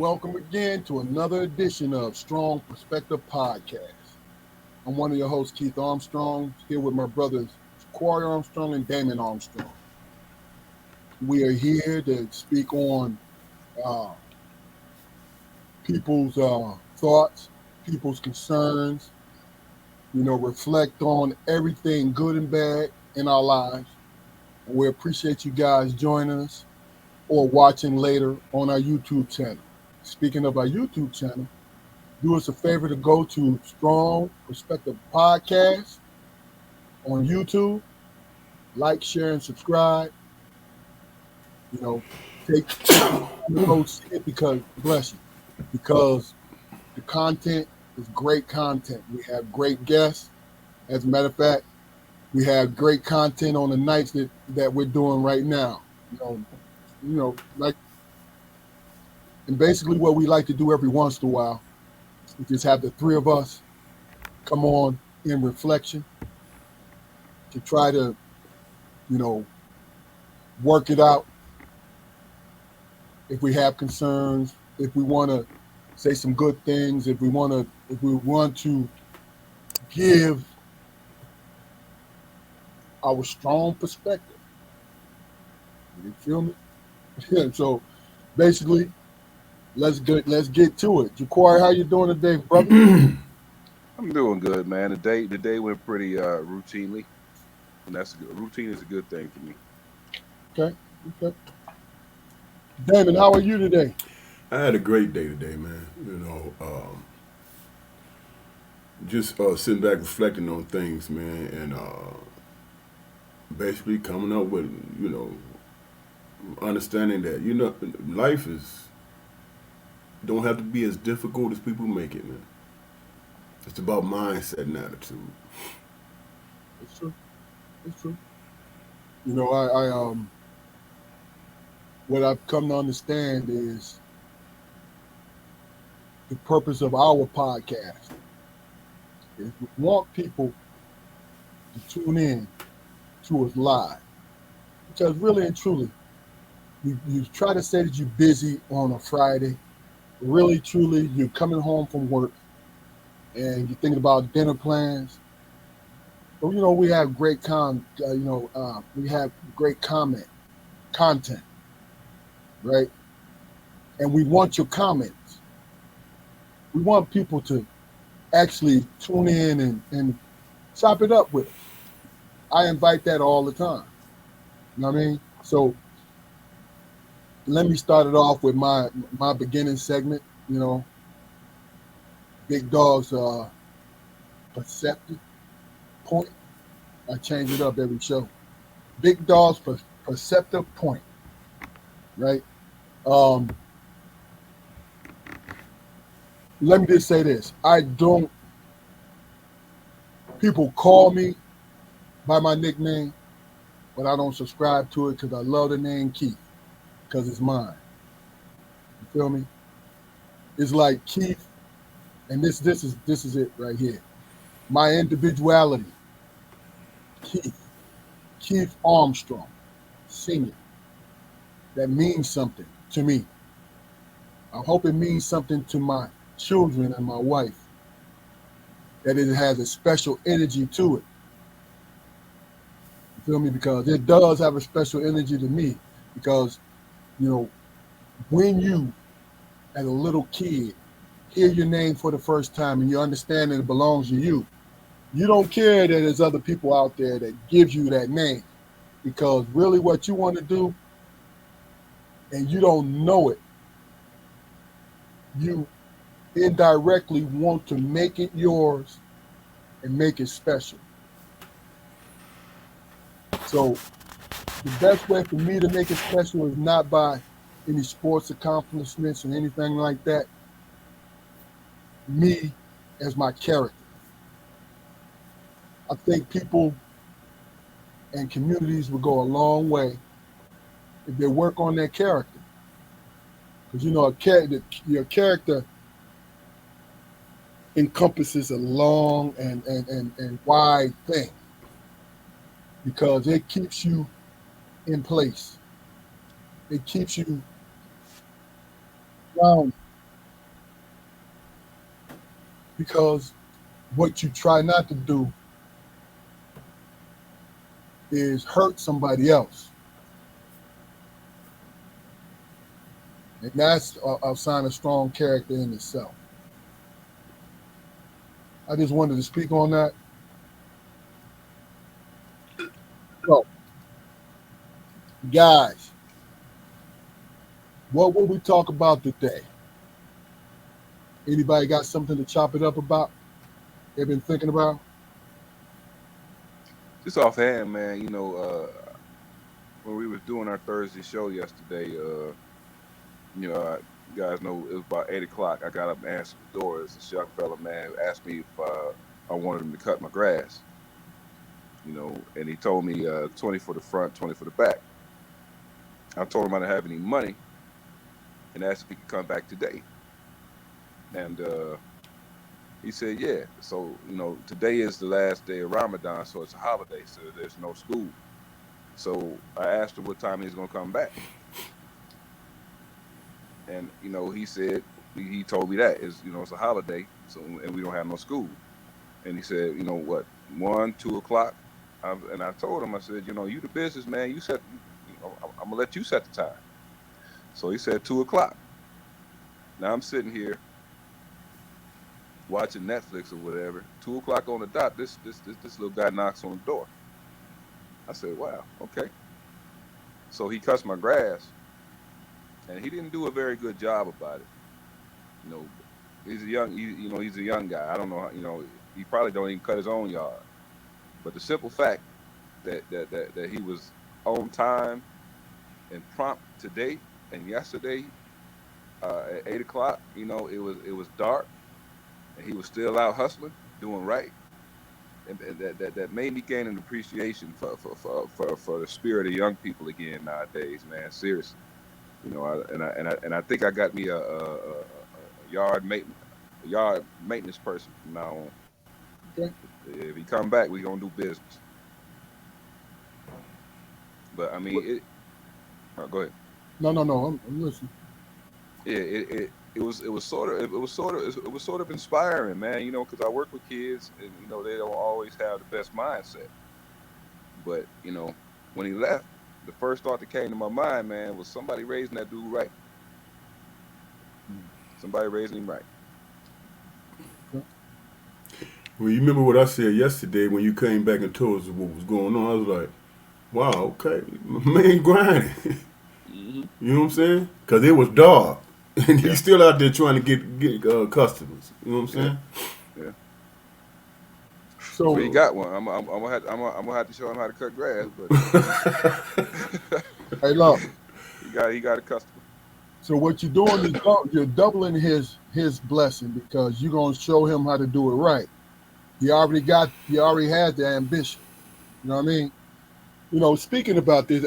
Welcome again to another edition of Strong Perspective Podcast. I'm one of your hosts, Keith Armstrong, here with my brothers, Juquarry Armstrong and Damon Armstrong. We are here to speak on uh, people's thoughts, people's concerns, reflect on everything good and bad in our lives. And we appreciate you guys joining us or watching later on our YouTube channel. Speaking of our YouTube channel, do us a favor to go to Strong Perspective Podcast on YouTube. Like, share, and subscribe. Take the time to go see it because bless you. Because the content is great content. We have great guests. As a matter of fact, we have great content on the nights that we're doing right now. Like, and basically what we like to do every once in a while is just have the three of us come on in reflection to try to, work it out. If we have concerns, if we want to say some good things, if we want to give our strong perspective. You feel me? So basically, let's get to it. Juquarry, how you doing today, brother? I'm doing good, man. The day went pretty routinely, and that's good. Routine is a good thing for me. Okay. Okay. Damon, how are you today? I had a great day today, man. Just sitting back reflecting on things, man, and basically coming up with, understanding that life is don't have to be as difficult as people make it, man. It's about mindset and attitude. It's true. It's true. I what I've come to understand is the purpose of our podcast is we want people to tune in to us live. Because really and truly, you try to say that you're busy on a Friday. Really, truly, you're coming home from work and you're thinking about dinner plans. But we have great we have great content, right? And we want your comments. We want people to actually tune in and chop it up with us. I invite that all the time. You know what I mean? So let me start it off with my beginning segment. Big Dog's perceptive point. I change it up every show. Big Dog's perceptive point, right? Um, Let me just say this. People call me by my nickname, but I don't subscribe to it because I love the name Keith because it's mine. You feel me? It's like Keith, and this is it right here. My individuality, Keith Armstrong, Senior. That means something to me. I hope it means something to my children and my wife. That it has a special energy to it. You feel me? Because it does have a special energy to me. Because, when you, as a little kid, hear your name for the first time and you understand that it belongs to you, you don't care that there's other people out there that gives you that name. Because really what you want to do, and you don't know it, you indirectly want to make it yours and make it special. So the best way for me to make it special is not by any sports accomplishments or anything like that. Me as my character. I think people and communities will go a long way if they work on their character. Because your character encompasses a long and wide thing. Because it keeps you in place. It keeps you grounded. because what you try not to do is hurt somebody else. And that's a sign of strong character in itself. I just wanted to speak on that. So, guys, what will we talk about today? Anybody got something to chop it up about? They've been thinking about? Just offhand, man. When we was doing our Thursday show yesterday, you guys know it was about 8 o'clock. I got up and answered the door. This young fella, man, asked me if I wanted him to cut my grass. And he told me 20 for the front, 20 for the back. I told him I didn't have any money, and asked if he could come back today. And he said, yeah. So, today is the last day of Ramadan, so it's a holiday, so there's no school. So I asked him what time he's going to come back. And, he said, he told me that it's a holiday, so and we don't have no school. And he said, 1, 2 o'clock. And I told him, I said, you the businessman, you set, I'm gonna let you set the time. So he said 2 o'clock. Now I'm sitting here watching Netflix or whatever. 2 o'clock on the dot. This little guy knocks on the door. I said, wow, okay. So he cuts my grass, and he didn't do a very good job about it. He's a young guy. I don't know. He probably don't even cut his own yard. But the simple fact that he was on time and prompt today and yesterday at 8 o'clock, it was dark, and he was still out hustling, doing right, and that made me gain an appreciation for the spirit of young people again nowadays, man. Seriously, I think I got me a yard maintenance person from now on. Okay. If he come back, we gonna do business. But I mean, go ahead. No, I'm listening. Yeah, it was sort of inspiring, man. Because I work with kids, and they don't always have the best mindset. But when he left, the first thought that came to my mind, man, was somebody raising that dude right. Somebody raising him right. Well, you remember what I said yesterday when you came back and told us what was going on? I was like, wow, okay, man grinding. Mm-hmm. You know what I'm saying? Because it was dark, and he's still out there trying to get customers. You know what I'm saying? Yeah. So he got one. I'm gonna have to show him how to cut grass. But hey, look. He got a customer. So what you're doing is you're doubling his blessing, because you're gonna show him how to do it right. He already had the ambition. You know what I mean? Speaking about this,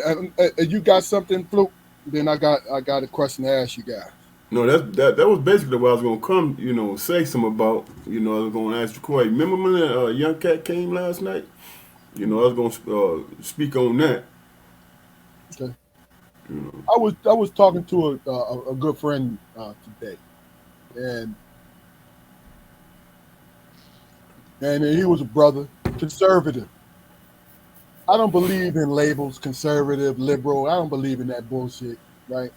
you got something, Fluke? Then I got a question to ask you guys. No, that was basically what I was gonna come, say something about. I was gonna ask Juquarry. Remember when the young cat came last night? I was gonna speak on that. Okay. I was talking to a good friend today, and he was a brother, conservative. I don't believe in labels, conservative, liberal. I don't believe in that bullshit, right?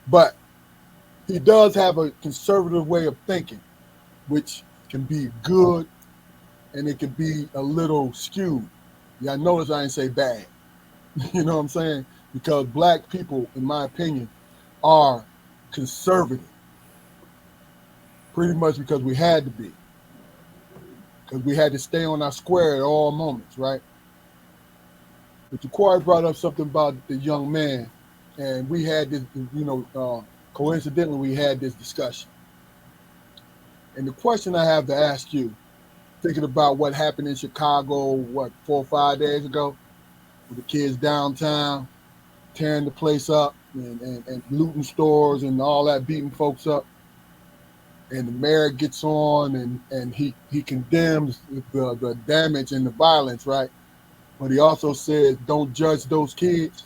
But he does have a conservative way of thinking, which can be good, and it can be a little skewed. Yeah, I notice I didn't say bad. You know what I'm saying? Because black people, in my opinion, are conservative. Pretty much because we had to be. Because we had to stay on our square at all moments, right? But Juquarry brought up something about the young man, and we had this, coincidentally, we had this discussion. And the question I have to ask you, thinking about what happened in Chicago, 4 or 5 days ago, with the kids downtown, tearing the place up and looting stores and all that, beating folks up. And the mayor gets on and he condemns the damage and the violence, right? But he also says, don't judge those kids,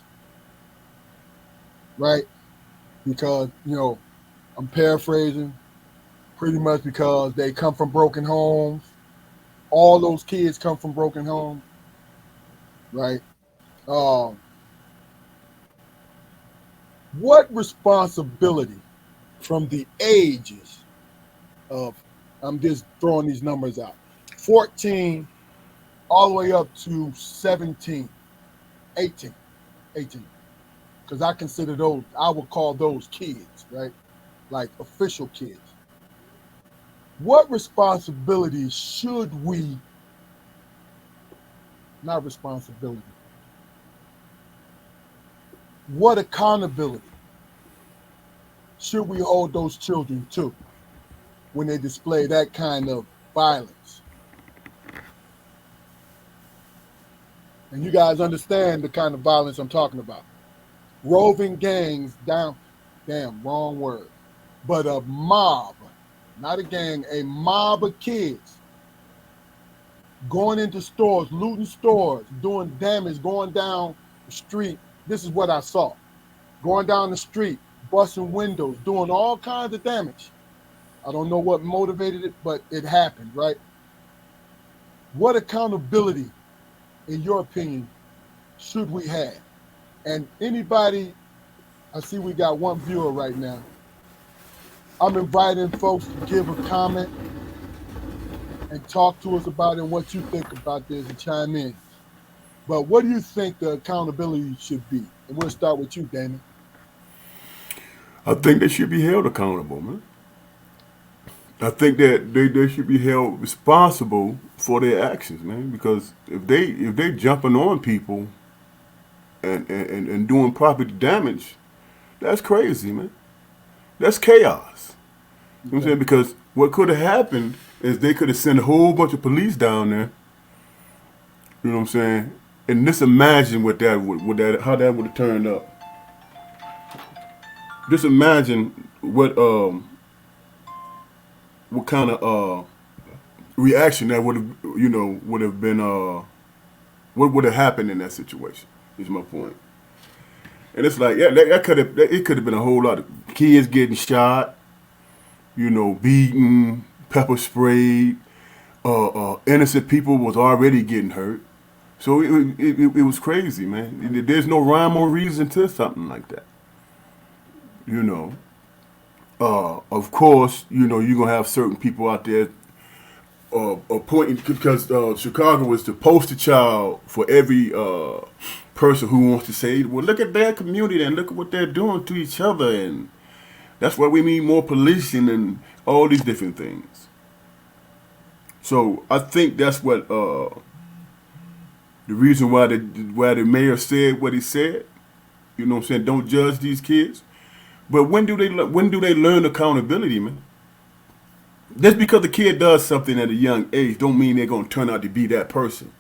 right? Because, I'm paraphrasing, pretty much because they come from broken homes. All those kids come from broken homes, right? Um, what responsibility from the ages of, I'm just throwing these numbers out, 14 all the way up to 17, 18, 18. Because I consider those, I would call those kids, right? Like official kids. What responsibility should we, not responsibility, what accountability should we hold those children to when they display that kind of violence? And you guys understand the kind of violence I'm talking about. Roving gangs down, damn, wrong word, but a mob, not a gang, a mob of kids going into stores, looting stores, doing damage, going down the street. This is what I saw. Going down the street, busting windows, doing all kinds of damage. I don't know what motivated it, but it happened, right? What accountability, in your opinion, should we have? And anybody, I see we got one viewer right now. I'm inviting folks to give a comment and talk to us about it and what you think about this and chime in. But what do you think the accountability should be? And we'll start with you, Damon. I think they should be held accountable, man. I think that they should be held responsible for their actions, man. Because if they jumping on people and doing property damage, that's crazy, man. That's chaos. You know what I'm saying? Because what could have happened is they could have sent a whole bunch of police down there. You know what I'm saying? And just imagine what that how that would have turned up. Just imagine what kind of reaction that would have been what would have happened in that situation. Is my point. And it's like, yeah, it could have been a whole lot of kids getting shot, beaten, pepper sprayed. Innocent people was already getting hurt. So it was crazy, man. There's no rhyme or reason to something like that. Of course, you're gonna have certain people out there pointing, because Chicago is the poster child for every person who wants to say, well, look at their community and look at what they're doing to each other, and that's why we need more policing and all these different things. So I think that's what the reason why the mayor said what he said. You know what I'm saying? Don't judge these kids. But when do they learn accountability, man? Just because the kid does something at a young age don't mean they're gonna turn out to be that person.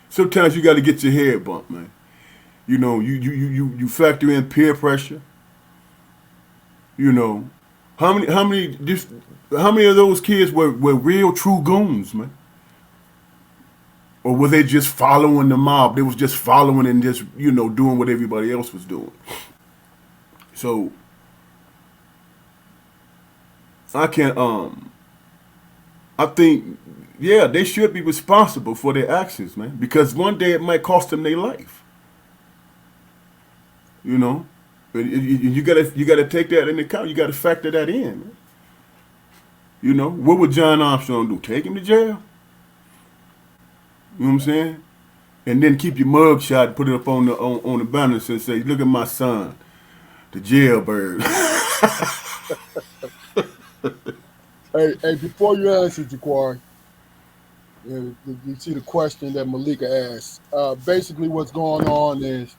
Sometimes you got to get your head bumped, man. You factor in peer pressure. How many of those kids were real true goons, man? Or were they just following the mob? They was just following and just doing what everybody else was doing. So I think, yeah, they should be responsible for their actions, man. Because one day it might cost them their life. You gotta take that into account. You gotta factor that in, man. What would John Armstrong do? Take him to jail? You know what I'm saying? And then keep your mug shot and put it up on the banner and say, look at my son, the jailbird. Hey, before you answer, Juquarry, you see the question that Malika asked. Basically, what's going on is,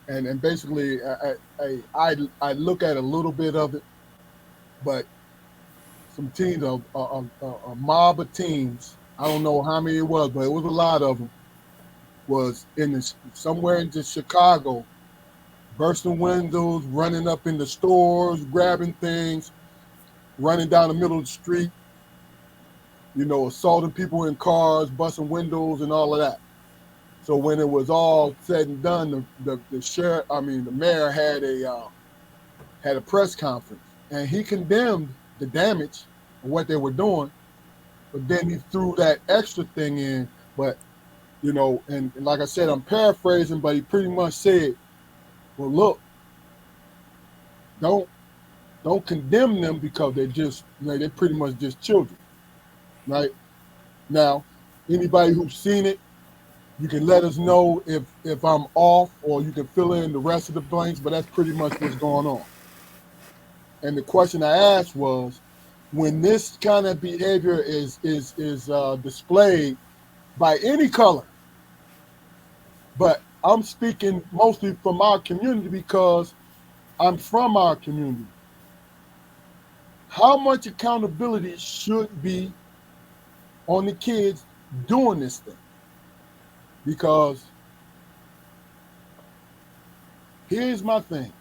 and basically, I look at a little bit of it, but some teams, a mob of teams, I don't know how many it was, but it was a lot of them, was somewhere into Chicago, bursting windows, running up in the stores, grabbing things, running down the middle of the street, assaulting people in cars, busting windows and all of that. So when it was all said and done, the mayor had a press conference, and he condemned the damage, or what they were doing, but then he threw that extra thing in. But and like I said, I'm paraphrasing, but he pretty much said, "Well, look, don't don't condemn them because they're just they're pretty much just children, right?" Now, anybody who's seen it, you can let us know if I'm off, or you can fill in the rest of the blanks. But that's pretty much what's going on. And the question I asked was, when this kind of behavior is displayed by any color, but I'm speaking mostly from our community because I'm from our community. How much accountability should be on the kids doing this thing? Because here's my thing: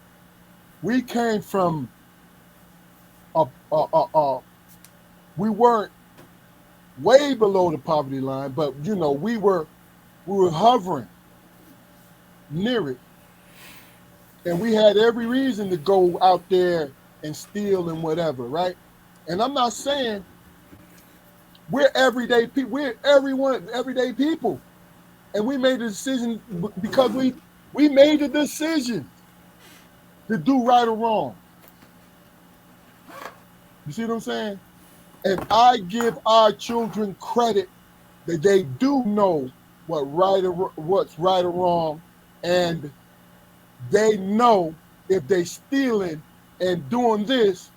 we came from a we weren't way below the poverty line, but we were hovering near it, and we had every reason to go out there and steal and whatever, right? And I'm not saying we're everyday people. We're everyone everyday people, and we made a decision because we made a decision to do right or wrong. You see what I'm saying? And I give our children credit that they do know what's right or wrong, and they know if they stealing and doing this,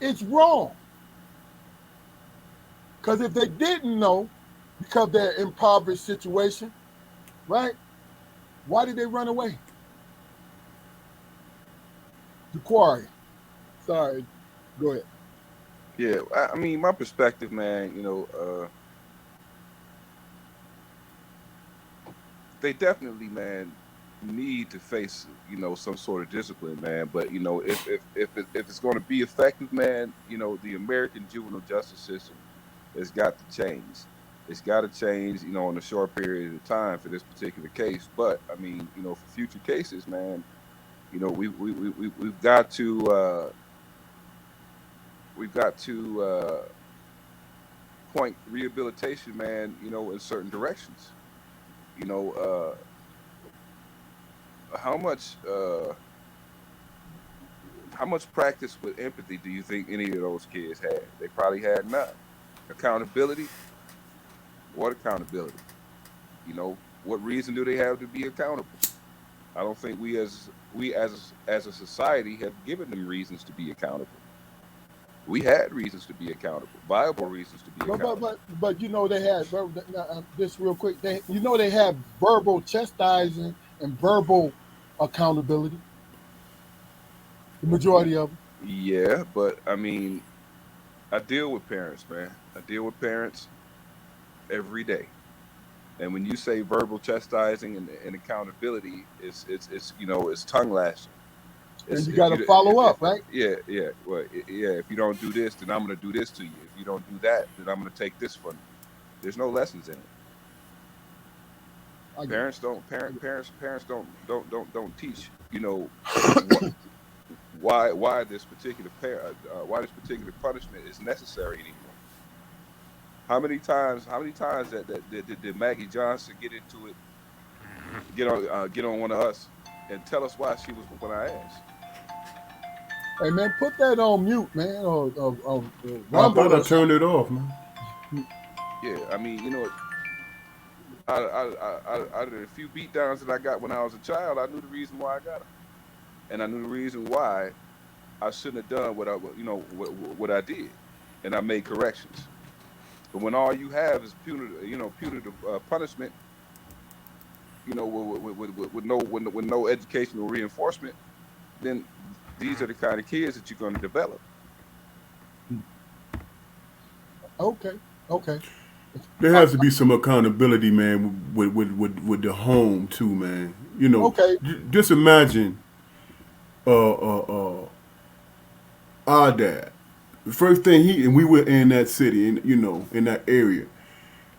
it's wrong. Because if they didn't know, because they're in impoverished situation, right? Why did they run away? Juquarry. Sorry. Go ahead. Yeah, I mean, my perspective, man. They definitely, man, need to face, some sort of discipline, man. But if it's going to be effective, man, the American juvenile justice system has got to change. It's got to change, in a short period of time for this particular case. But I mean, for future cases, man, we've got to point rehabilitation, man, in certain directions. You know, how much practice with empathy do you think any of those kids had? They probably had none. Accountability? What accountability? What reason do they have to be accountable? I don't think we as a society have given them reasons to be accountable. We had reasons to be accountable, viable reasons to be accountable. But they had just real quick. They have verbal chastising and verbal accountability. The majority of them. Yeah, but I mean, I deal with parents, man. I deal with parents every day. And when you say verbal chastising and accountability, it's tongue lashing. And you got to follow up, right? Yeah. Well, yeah. If you don't do this, then I'm going to do this to you. If you don't do that, then I'm going to take this from you. There's no lessons in it. Parents don't teach. Why this particular punishment is necessary anymore. How many times did Maggie Johnson get into it? Get on one of us and tell us why she was when I asked. Hey man, put that on mute, man. I thought I turned it off, man. Yeah, I mean, out of the few beatdowns that I got when I was a child, I knew the reason why I got them, and I knew the reason why I shouldn't have done what I did, and I made corrections. But when all you have is punitive punishment, with no educational reinforcement, then these are the kind of kids that you're going to develop. Okay. There has to be some accountability, man, with the home too, man. Okay. Just imagine, our dad. The first thing and we were in that city, in that area,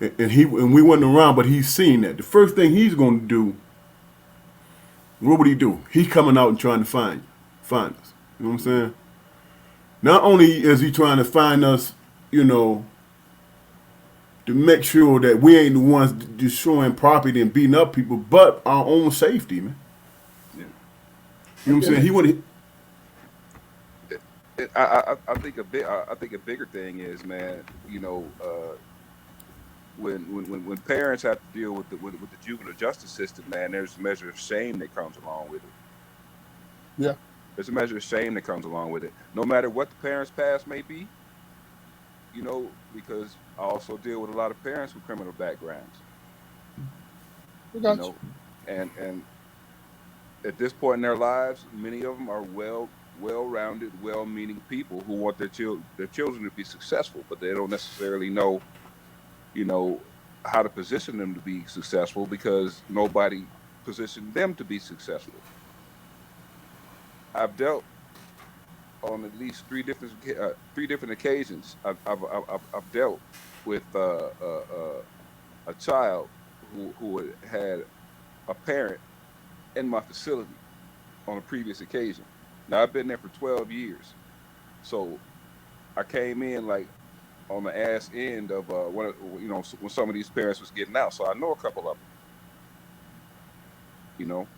and we wasn't around, but he's seen that. The first thing he's going to do, what would he do? He's coming out and trying to find us. You know what I'm saying? Not only is he trying to find us, you know, to make sure that we ain't the ones destroying property and beating up people, but our own safety, man. Yeah. You know what I'm saying? He would. I think I think a bigger thing is, man, when parents have to deal with the juvenile justice system, man, there's a measure of shame that comes along with it. Yeah. There's a measure of shame that comes along with it. No matter what the parents' past may be, because I also deal with a lot of parents with criminal backgrounds. We got you. And at this point in their lives, many of them are well-rounded, well-meaning people who want their children to be successful, but they don't necessarily know, how to position them to be successful because nobody positioned them to be successful. I've dealt on at least three different occasions. I've dealt with a child who had a parent in my facility on a previous occasion. Now I've been there for 12 years, so I came in like on the ass end of when some of these parents was getting out. So I know a couple of them,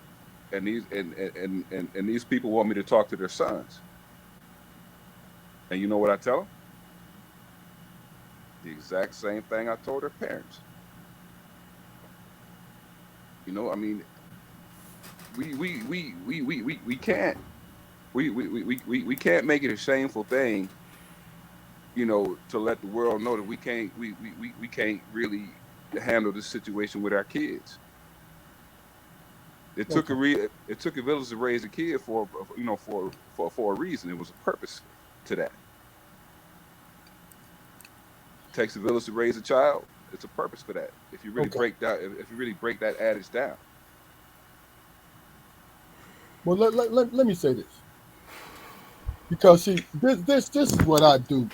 and these people want me to talk to their sons. And you know what I tell them? The exact same thing I told their parents. I mean, we can't make it a shameful thing, to let the world know that we can't really handle this situation with our kids. It took a village to raise a kid for a reason. It was a purpose to that. It takes a village to raise a child. It's a purpose for that. If you really break that adage down. Well, let me say this, because see, this is what I do,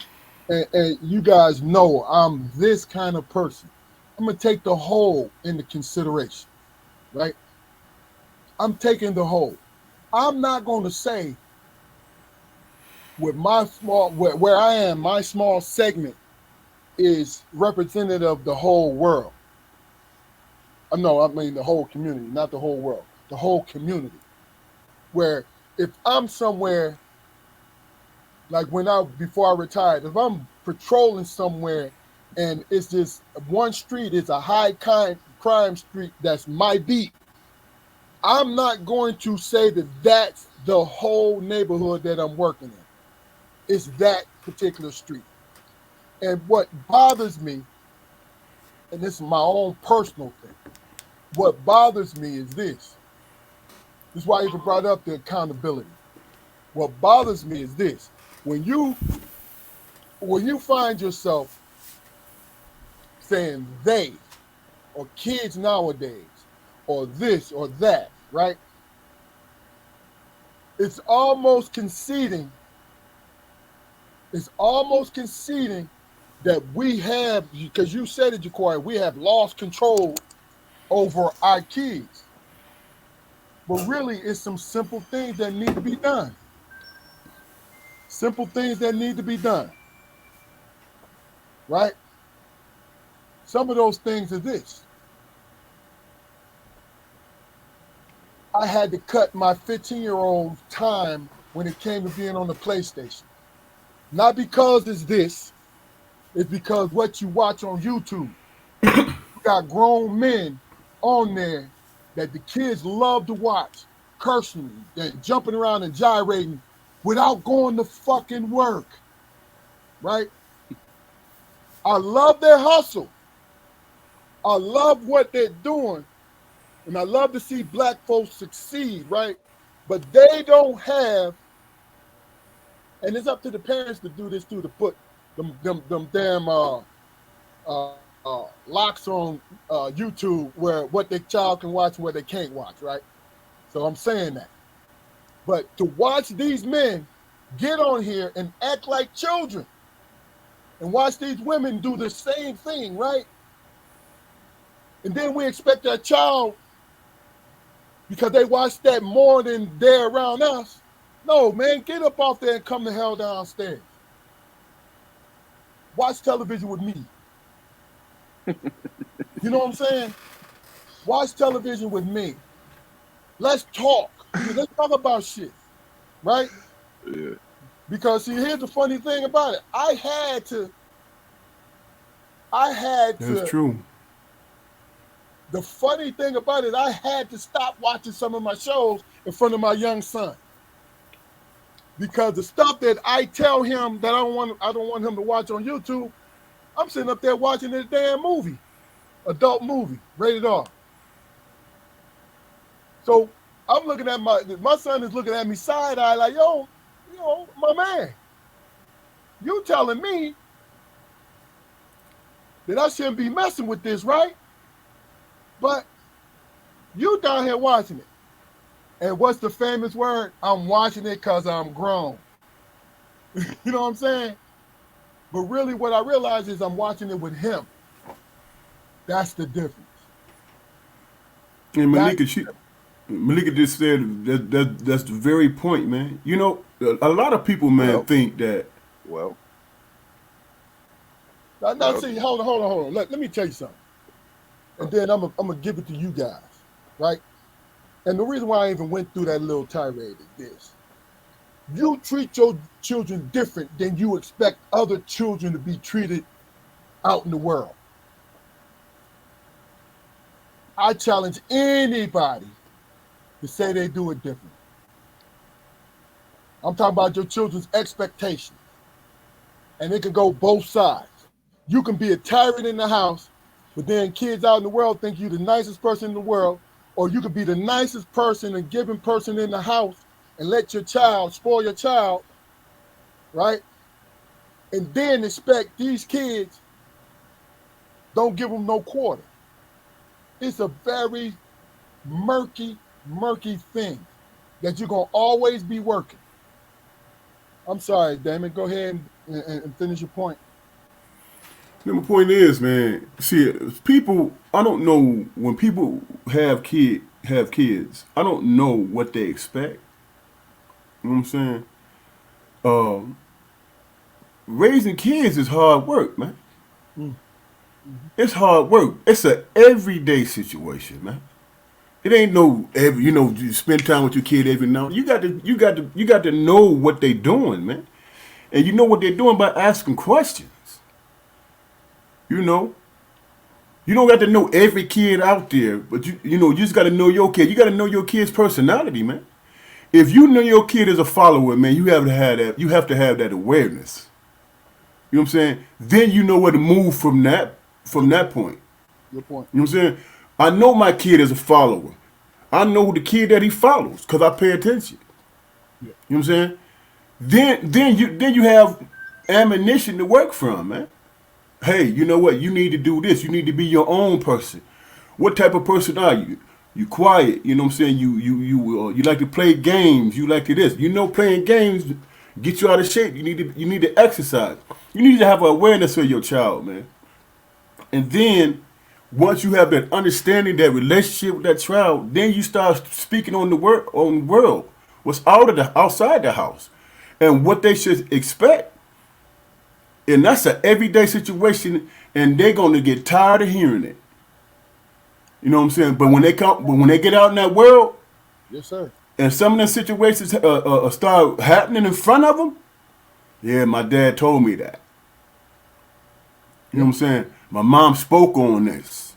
and you guys know I'm this kind of person. I'm gonna take the whole into consideration, right? I'm taking the whole. I'm not going to say with my small where I am, my small segment is representative of the whole world. No, I mean the whole community, not the whole world, the whole community. Where if I'm somewhere, like before I retired, if I'm patrolling somewhere and it's just one street, it's a high crime street, that's my beat, I'm not going to say that that's the whole neighborhood that I'm working in. It's that particular street. And what bothers me, and this is my own personal thing, what bothers me is this. This is why I even brought up the accountability. What bothers me is this. When you find yourself saying they, or kids nowadays, or this or that, right? It's almost conceding that we have, because you said it, Juquarry, we have lost control over our kids. But really, it's some simple things that need to be done. Simple things that need to be done. Right? Some of those things are this. I had to cut my 15-year-old time when it came to being on the PlayStation. Not because it's this. It's because what you watch on YouTube. You got grown men on there that the kids love to watch, cursing and jumping around and gyrating without going to fucking work. Right? I love their hustle. I love what they're doing. And I love to see black folks succeed, right? But they don't have, and it's up to the parents to do this too, to put them damn locks on YouTube where what their child can watch and what they can't watch, right? So I'm saying that. But to watch these men get on here and act like children and watch these women do the same thing, right? And then we expect our child, because they watch that more than they're around us, No, man, get up off there and come the hell downstairs. Watch television with me. You know what I'm saying? Watch television with me. Let's talk. Let's talk about shit, right? Yeah. Because see, here's the funny thing about it. I had to. That's true. The funny thing about it, I had to stop watching some of my shows in front of my young son. Because the stuff that I tell him that I don't want him to watch on YouTube, I'm sitting up there watching this damn movie, adult movie, rated R. So I'm looking at my son is looking at me side eye like, yo, my man, you telling me that I shouldn't be messing with this, right? But you down here watching it. And what's the famous word? I'm watching it because I'm grown. You know what I'm saying? But really what I realize is I'm watching it with him. That's the difference. And Malika just said that's the very point, man. You know, a lot of people, man, think that. Well. Now, see, hold on. Let me tell you something. And then I'm gonna give it to you guys, right? And the reason why I even went through that little tirade is this. You treat your children different than you expect other children to be treated out in the world. I challenge anybody to say they do it different. I'm talking about your children's expectations. And it can go both sides. You can be a tyrant in the house, but then kids out in the world think you're the nicest person in the world, or you can be the nicest person and giving person in the house and let your child, spoil your child, right? And then expect these kids, don't give them no quarter. It's a very murky thing that you're going to always be working. I'm sorry, Damon. Go ahead and finish your point. My point is, man, see, people, I don't know, when people have kids, I don't know what they expect. You know what I'm saying? Raising kids is hard work, man. Mm-hmm. It's hard work. It's an everyday situation, man. It ain't no you spend time with your kid every now. You got to know what they doing, man. And you know what they're doing by asking questions. You know, you don't got to know every kid out there, but you just got to know your kid. You got to know your kid's personality, man. If you know your kid is a follower, man, you have to have that. You have to have that awareness. You know what I'm saying? Then you know where to move from that point. Good point. You know what I'm saying? I know my kid is a follower. I know the kid that he follows because I pay attention. Yeah. You know what I'm saying? Then you have ammunition to work from, man. Hey, you know what? You need to do this. You need to be your own person. What type of person are you? You quiet. You know what I'm saying? You like to play games. You like to this. You know, playing games get you out of shape. You need to exercise. You need to have an awareness of your child, man. And then once you have that understanding, that relationship with that child, then you start speaking on the world, what's outside the house, and what they should expect. And that's an everyday situation, and they're gonna get tired of hearing it. You know what I'm saying? But when they get out in that world, yes, sir. And some of the situations start happening in front of them, yeah, my dad told me that. You know what I'm saying? My mom spoke on this.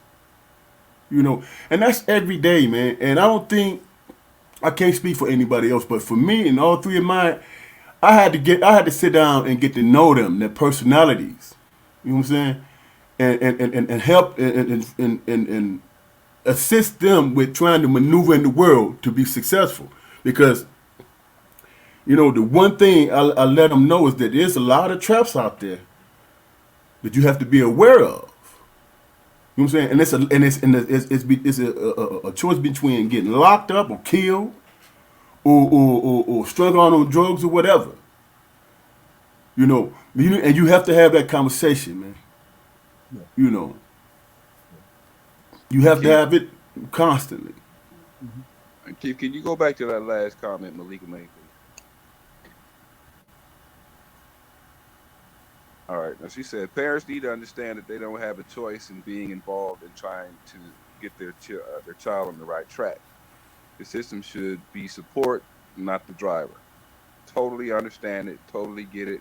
You know, and that's every day, man. And I can't speak for anybody else, but for me and all three of mine, I had to sit down and get to know them, their personalities. You know what I'm saying? And help and assist them with trying to maneuver in the world to be successful. Because, you know, the one thing I let them know is that there's a lot of traps out there that you have to be aware of. You know what I'm saying? And it's a choice between getting locked up or killed, or strung on drugs or whatever. You know, and you have to have that conversation, man. Yeah. You know, you have to have it constantly. Mm-hmm. Keith, can you go back to that last comment Malika made? All right. Now she said parents need to understand that they don't have a choice in being involved in trying to get their child on the right track. The system should be support, not the driver. Totally understand it. Totally get it,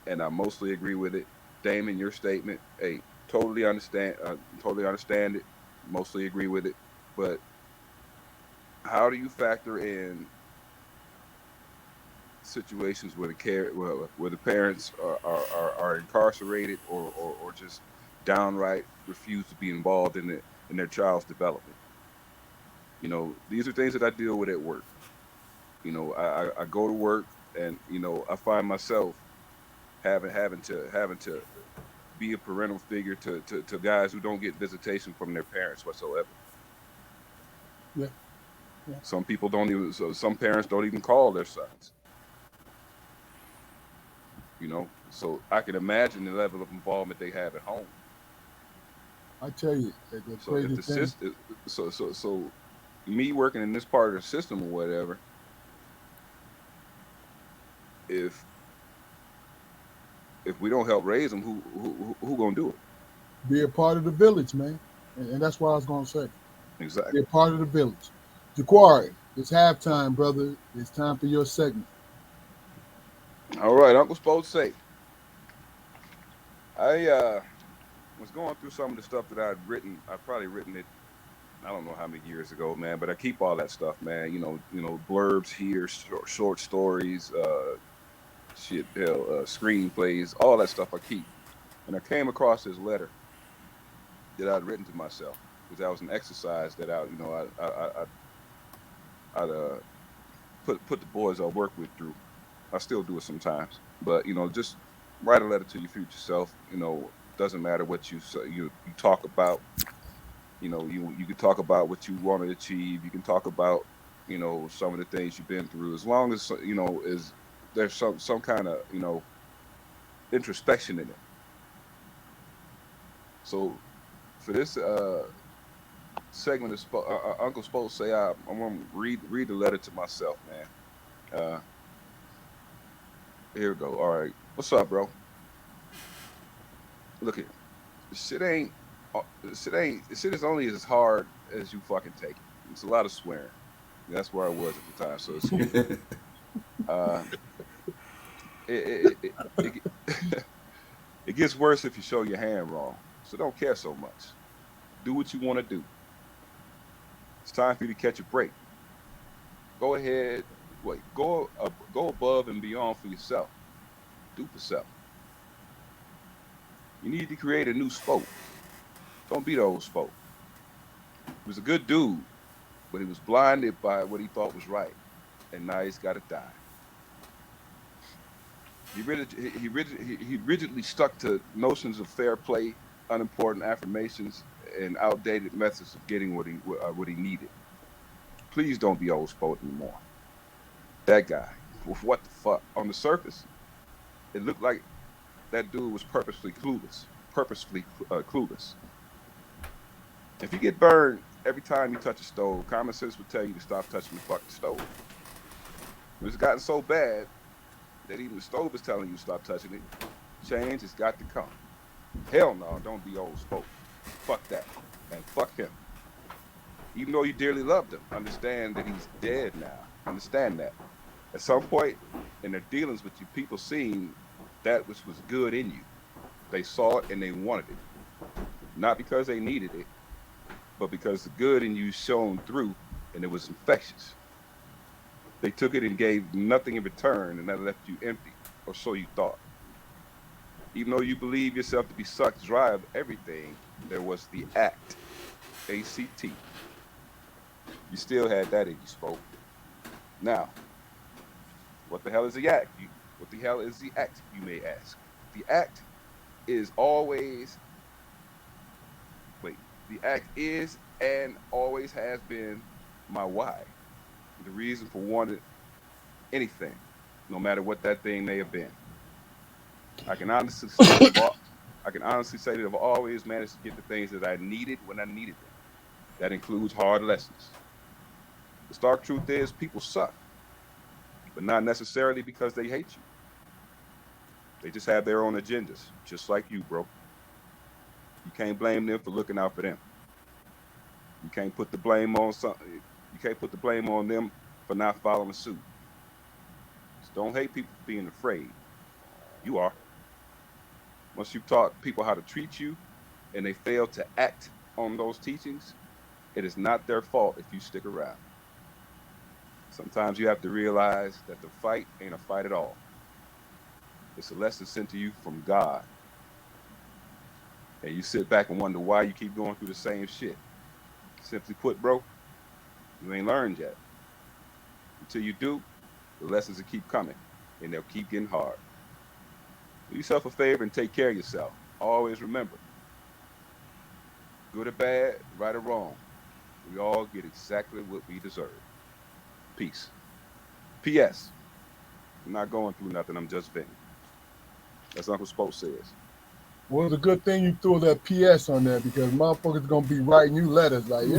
and I mostly agree with it. Damon, your statement, hey, totally understand. Totally understand it. Mostly agree with it. But how do you factor in situations where where the parents are incarcerated or just downright refuse to be involved in their child's development? These are things that I deal with at work. I go to work, and I find myself having to be a parental figure to guys who don't get visitation from their parents whatsoever. Yeah, yeah. Some parents don't even call their sons. So I can imagine the level of involvement they have at home. I tell you, the So if crazy the thing. system, so me working in this part of the system or whatever, if we don't help raise them, who gonna do it? Be a part of the village, man. And that's what I was gonna say. Exactly. Be a part of the village. Juquarry, it's halftime, brother. It's time for your segment. All right, Uncle Spo's say. I was going through some of the stuff that I'd written. I'd probably written it, I don't know how many years ago, man. But I keep all that stuff, man. Blurbs here, short stories, screenplays, all that stuff I keep. And I came across this letter that I'd written to myself, because that was an exercise that I'd put the boys I work with through. I still do it sometimes, but just write a letter to your future self. Doesn't matter what you say, you talk about. You can talk about what you want to achieve. You can talk about some of the things you've been through, as long as is there's some kind of introspection in it. So for this segment of Uncle Spo say, I'm gonna read the letter to myself, man. Here we go. All right, what's up, bro? Look here. Shit ain't. Shit is only as hard as you fucking take it. It's a lot of swearing. That's where I was at the time. So excuse me. Uh, it, it, it, it, it gets worse if you show your hand wrong. So don't care so much. Do what you want to do. It's time for you to catch a break. Go ahead. Wait. Go above and beyond for yourself. Do for self. You need to create a new spoke. Don't be the old spoke. He was a good dude, but he was blinded by what he thought was right, and now he's got to die. He rigidly stuck to notions of fair play, unimportant affirmations, and outdated methods of getting what he needed. Please don't be old spoke anymore. That guy, what the fuck? On the surface, it looked like that dude was purposefully clueless. Clueless. If you get burned every time you touch a stove, common sense would tell you to stop touching the fucking stove. It's gotten so bad that even the stove is telling you to stop touching it. Change has got to come. Hell no, don't be old spoke. Fuck that. And fuck him. Even though you dearly loved him, understand that he's dead now. Understand that. At some point in their dealings with you, people seen that which was good in you. They saw it and they wanted it. Not because they needed it, but because the good in you shone through and it was infectious. They took it and gave nothing in return, and that left you empty, or so you thought. Even though you believe yourself to be sucked dry of everything, there was the act, ACT. You still had that in you, spoke. Now, what the hell is the act? What the hell is the act, you may ask? The act is always, the act is and always has been my why. The reason for wanting anything, no matter what that thing may have been. I can honestly say that I've always managed to get the things that I needed when I needed them. That includes hard lessons. The stark truth is people suck, but not necessarily because they hate you. They just have their own agendas, just like you, bro. You can't blame them for looking out for them. You can't put the blame on You can't put the blame on them for not following suit. So don't hate people for being afraid. You are. Once you've taught people how to treat you and they fail to act on those teachings, it is not their fault if you stick around. Sometimes you have to realize that the fight ain't a fight at all. It's a lesson sent to you from God. And you sit back and wonder why you keep going through the same shit. Simply put, bro, you ain't learned yet. Until you do, the lessons will keep coming, and they'll keep getting hard. Do yourself a favor and take care of yourself. Always remember, good or bad, right or wrong, we all get exactly what we deserve. Peace. P.S. I'm not going through nothing. I'm just venting. As Uncle Spoke says. Well, it's a good thing you threw that PS on there because motherfuckers gonna be writing you letters like, yo.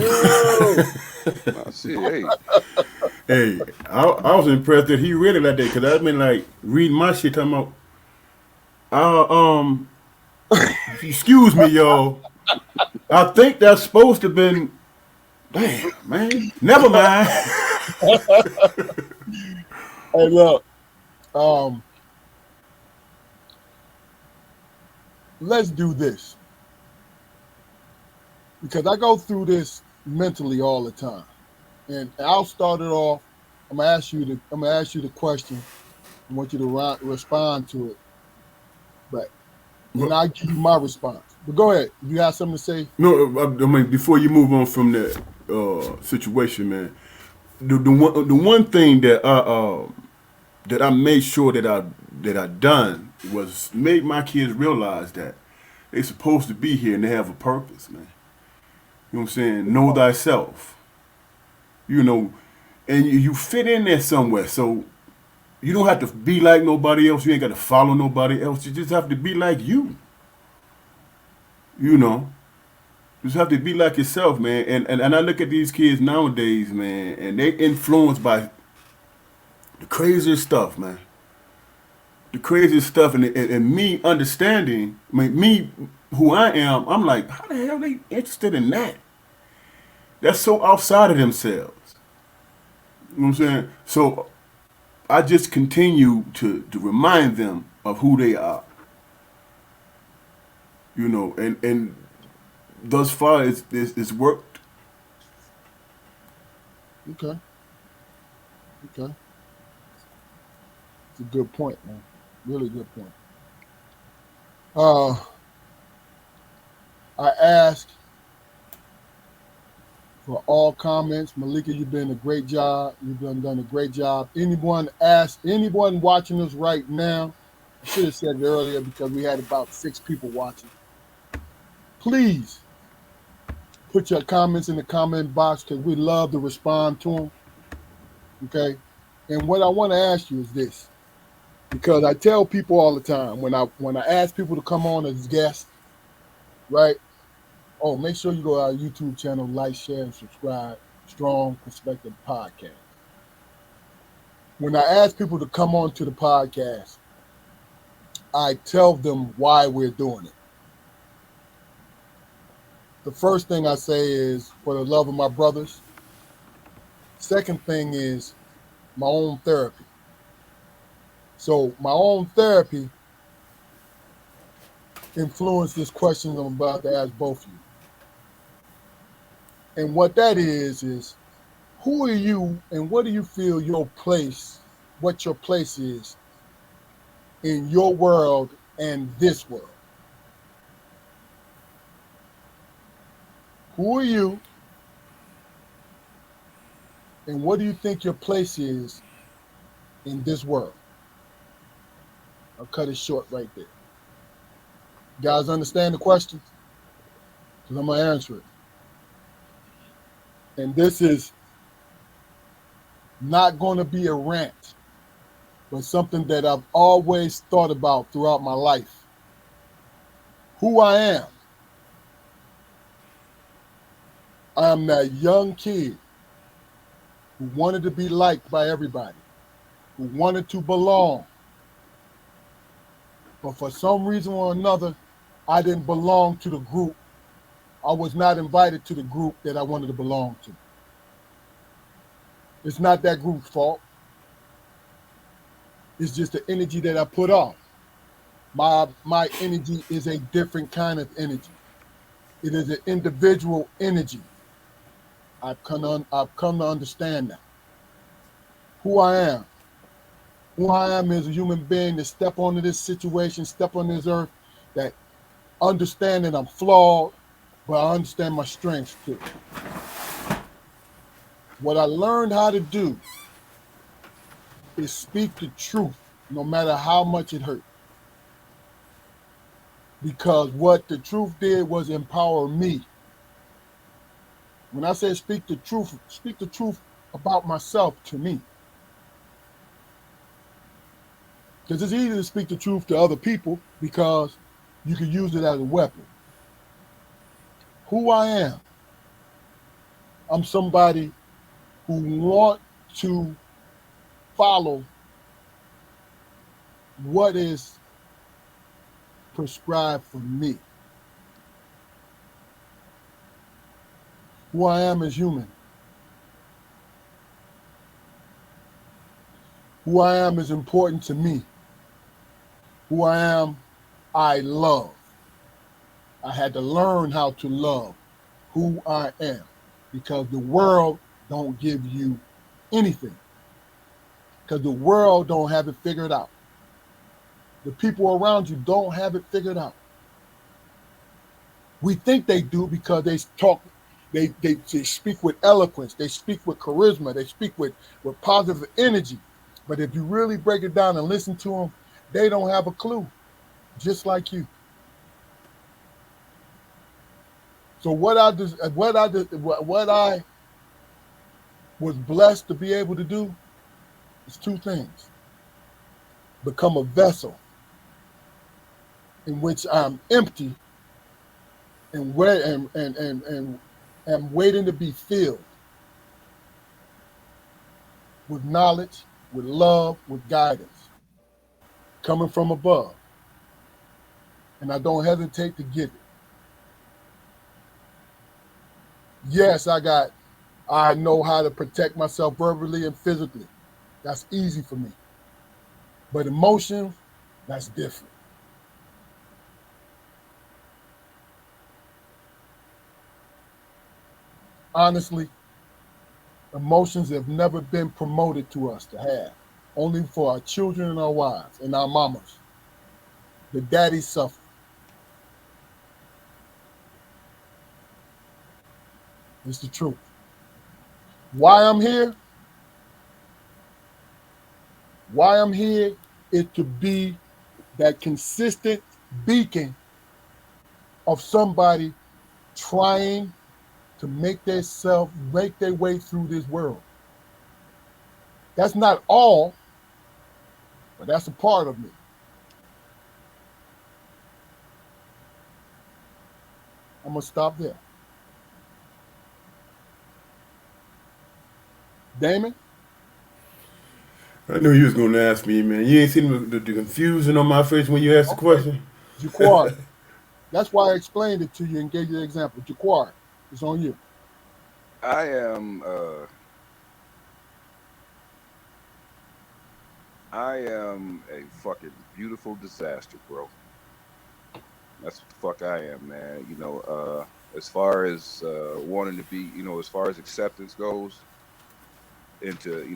Shit, Hey, I was impressed that he read it like that because I've been like reading my shit talking about, excuse me, y'all. I think that's supposed to have been, damn, man. Never mind. Hey, look, let's do this because I go through this mentally all the time, and I'll start it off. I'm gonna ask you the question. I want you to respond to it, but then I'll give you my response. But go ahead. You have something to say? No, I mean before you move on from that situation, man. The one thing that I made sure that I done was made my kids realize that they supposed to be here and they have a purpose, man. You know what I'm saying? Know thyself. You know, and you fit in there somewhere. So you don't have to be like nobody else. You ain't got to follow nobody else. You just have to be like you. You know, you just have to be like yourself, man. And I look at these kids nowadays, man, and they influenced by the craziest stuff, man. The craziest stuff, and me understanding, I mean, me who I am, I'm like, how the hell they interested in that? That's so outside of themselves. You know what I'm saying? So I just continue to remind them of who they are. You know, and thus far it's worked. Okay. Okay. It's a good point, man. Really good point. I ask for all comments. Malika, you've done a great job. You've done a great job. Anyone watching us right now, I should have said it earlier because we had about 6 people watching. Please put your comments in the comment box because we love to respond to them. Okay? And what I want to ask you is this, because I tell people all the time when I ask people to come on as guests, right? Oh, make sure you go to our YouTube channel, like, share, and subscribe. Strong Perspective Podcast. When I ask people to come on to the podcast, I tell them why we're doing it. The first thing I say is for the love of my brothers. Second thing is my own therapy. So my own therapy influenced this question I'm about to ask both of you. And what that is who are you and what do you feel what your place is in your world and this world? Who are you and what do you think your place is in this world? I'll cut it short right there. You guys understand the question? Because I'm going to answer it. And this is not going to be a rant, but something that I've always thought about throughout my life. Who I am. I am that young kid who wanted to be liked by everybody, who wanted to belong, But for some reason or another, I didn't belong to the group. I was not invited to the group that I wanted to belong to. It's not that group's fault. It's just the energy that I put off. My energy is a different kind of energy. It is an individual energy. I've come to understand that. Who I am. Who I am is a human being that step onto this situation, step on this earth, that understand that I'm flawed, but I understand my strengths too. What I learned how to do is speak the truth, no matter how much it hurt. Because what the truth did was empower me. When I say speak the truth about myself to me. Because it's easy to speak the truth to other people because you can use it as a weapon. Who I am, I'm somebody who want to follow what is prescribed for me. Who I am is human. Who I am is important to me. Who I am, I love. I had to learn how to love who I am because the world don't give you anything because the world don't have it figured out. The people around you don't have it figured out. We think they do because they talk, they speak with eloquence, they speak with charisma, they speak with positive energy. But if you really break it down and listen to them, they don't have a clue, just like you. So what I was blessed to be able to do is two things: become a vessel in which I'm empty and wait and waiting to be filled with knowledge, with love, with guidance, coming from above. And I don't hesitate to give it. Yes, I know how to protect myself verbally and physically. That's easy for me. But emotions, that's different. Honestly, emotions have never been promoted to us to have. Only for our children and our wives and our mamas. The daddies suffer. It's the truth. Why I'm here? Why I'm here is to be that consistent beacon of somebody trying to make their way through this world. That's not all, but that's a part of me. I'm gonna stop there. Damon, I knew you was gonna ask me, man. You ain't seen the confusion on my face when you asked the okay. question. Juquarry. That's why I explained it to you and gave you the example. Juquarry, it's on you. I am a fucking beautiful disaster, bro. That's what the fuck I am, man. As far as wanting to be, as far as acceptance goes into,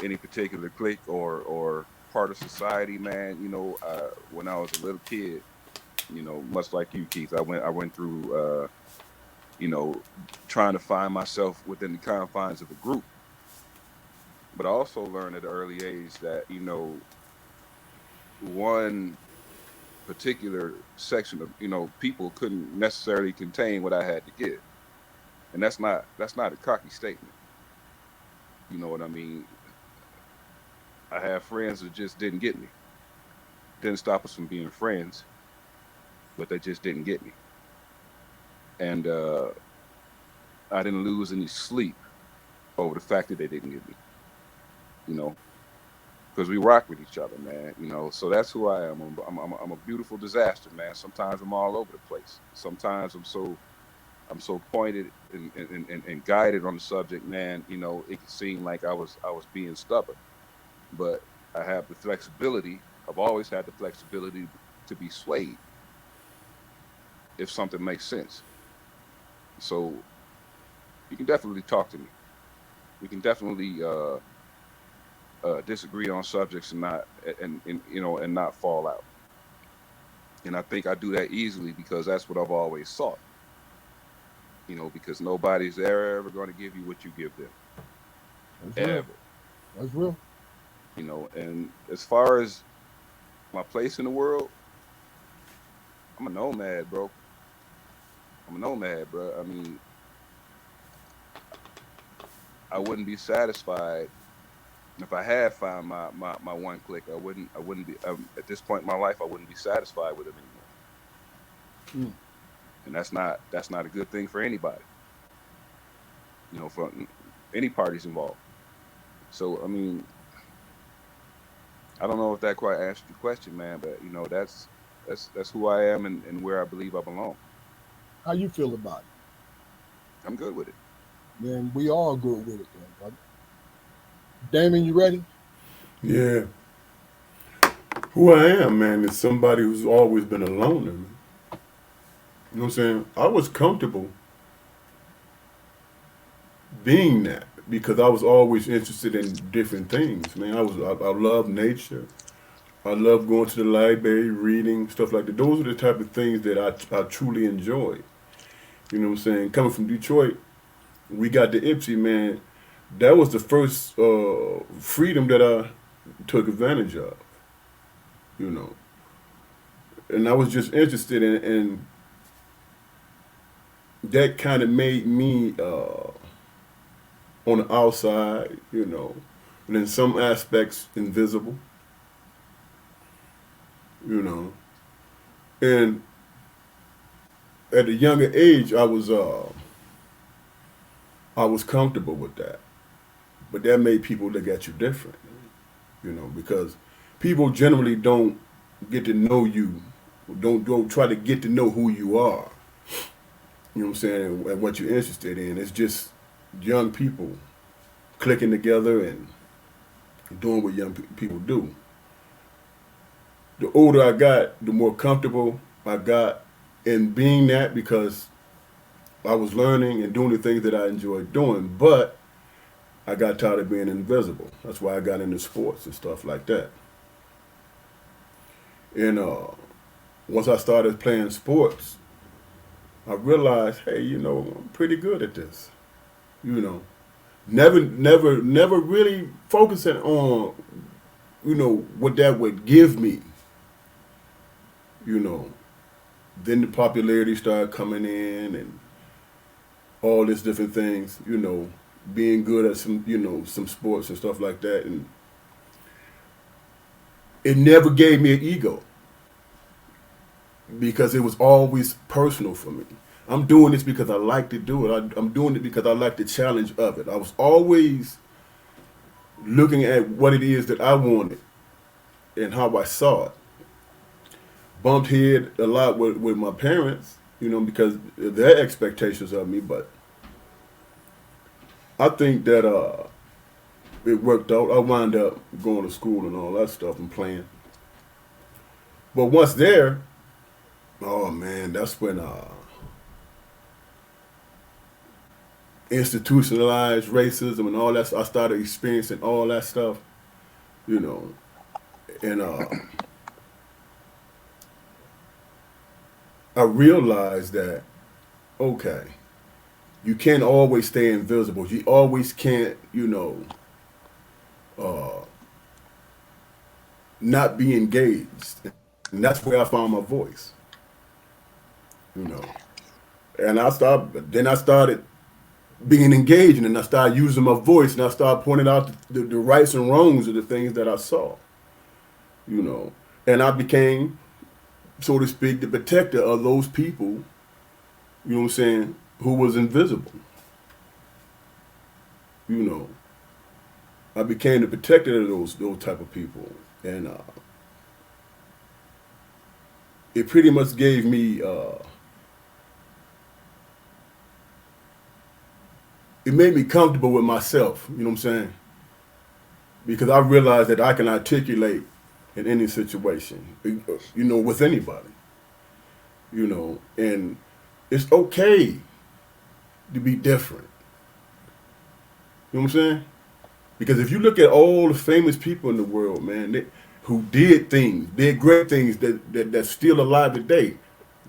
any particular clique or part of society, man. When I was a little kid, much like you, Keith, I went through, you know, trying to find myself within the confines of a group. But I also learned at an early age that, one particular section of, people couldn't necessarily contain what I had to give. And that's not a cocky statement. You know what I mean? I have friends that just didn't get me. Didn't stop us from being friends, but they just didn't get me. And I didn't lose any sleep over the fact that they didn't get me. You know, because we rock with each other, man. So that's who I am. I'm a beautiful disaster, man. Sometimes I'm all over the place. Sometimes I'm so pointed and guided on the subject, man. It can seem like I was being stubborn, but I have the flexibility. I've always had the flexibility to be swayed if something makes sense. So you can definitely talk to me. We can definitely disagree on subjects and not fall out. And I think I do that easily because that's what I've always sought. Because nobody's ever going to give you what you give them, That's real. ever. That's real. And as far as my place in the world, I'm a nomad, bro. I'm a nomad, bro. I mean, I wouldn't be satisfied if I had found my one click. I wouldn't be at this point in my life. I wouldn't be satisfied with it anymore. Mm. And that's not a good thing for anybody. For any parties involved. So I mean, I don't know if that quite answered your question, man, but that's who I am and where I believe I belong. How you feel about I'm good with it. it? Man, we all good with it, then, brother. Damon, you ready? Yeah. Who I am, man, is somebody who's always been a loner. Man. You know what I'm saying? I was comfortable being that because I was always interested in different things, man. I love nature. I love going to the library, reading, stuff like that. Those are the type of things that I truly enjoy. You know what I'm saying? Coming from Detroit, we got the Ipsy, man. That was the first freedom that I took advantage of, you know. And I was just interested in that kind of made me on the outside, you know, and in some aspects invisible, you know. And at a younger age, I was comfortable with that, but that made people look at you different, you know, because people generally don't get to know you, don't try to get to know who you are. You know what I'm saying, and what you're interested in. It's just young people clicking together and doing what young people do. The older I got, the more comfortable I got in being that because I was learning and doing the things that I enjoyed doing, but I got tired of being invisible. That's why I got into sports and stuff like that. And once I started playing sports, I realized, hey, you know, I'm pretty good at this. You know, never really focusing on, you know, what that would give me. You know, then the popularity started coming in and all these different things. You know, being good at some sports and stuff like that, and it never gave me an ego because it was always personal for me. I'm doing this because I like to do it. I'm doing it because I like the challenge of it. I was always looking at what it is that I wanted and how I saw it. Bumped head a lot with my parents, you know, because of their expectations of me, but I think that it worked out. I wound up going to school and all that stuff and playing. But once there, oh man, that's when institutionalized racism and all that. I started experiencing all that stuff, you know, and I realized that okay, you can't always stay invisible. You always can't, you know, not be engaged, and that's where I found my voice, you know. And I started being engaged, and I started using my voice, and I started pointing out the rights and wrongs of the things that I saw, you know. And I became, so to speak, the protector of those people, you know what I'm saying, who was invisible, you know. I became the protector of those type of people, and it pretty much gave me. It made me comfortable with myself. You know what I'm saying? Because I realized that I can articulate in any situation. You know, with anybody. You know, and it's okay to be different. You know what I'm saying? Because if you look at all the famous people in the world, man, who did great things that's still alive today,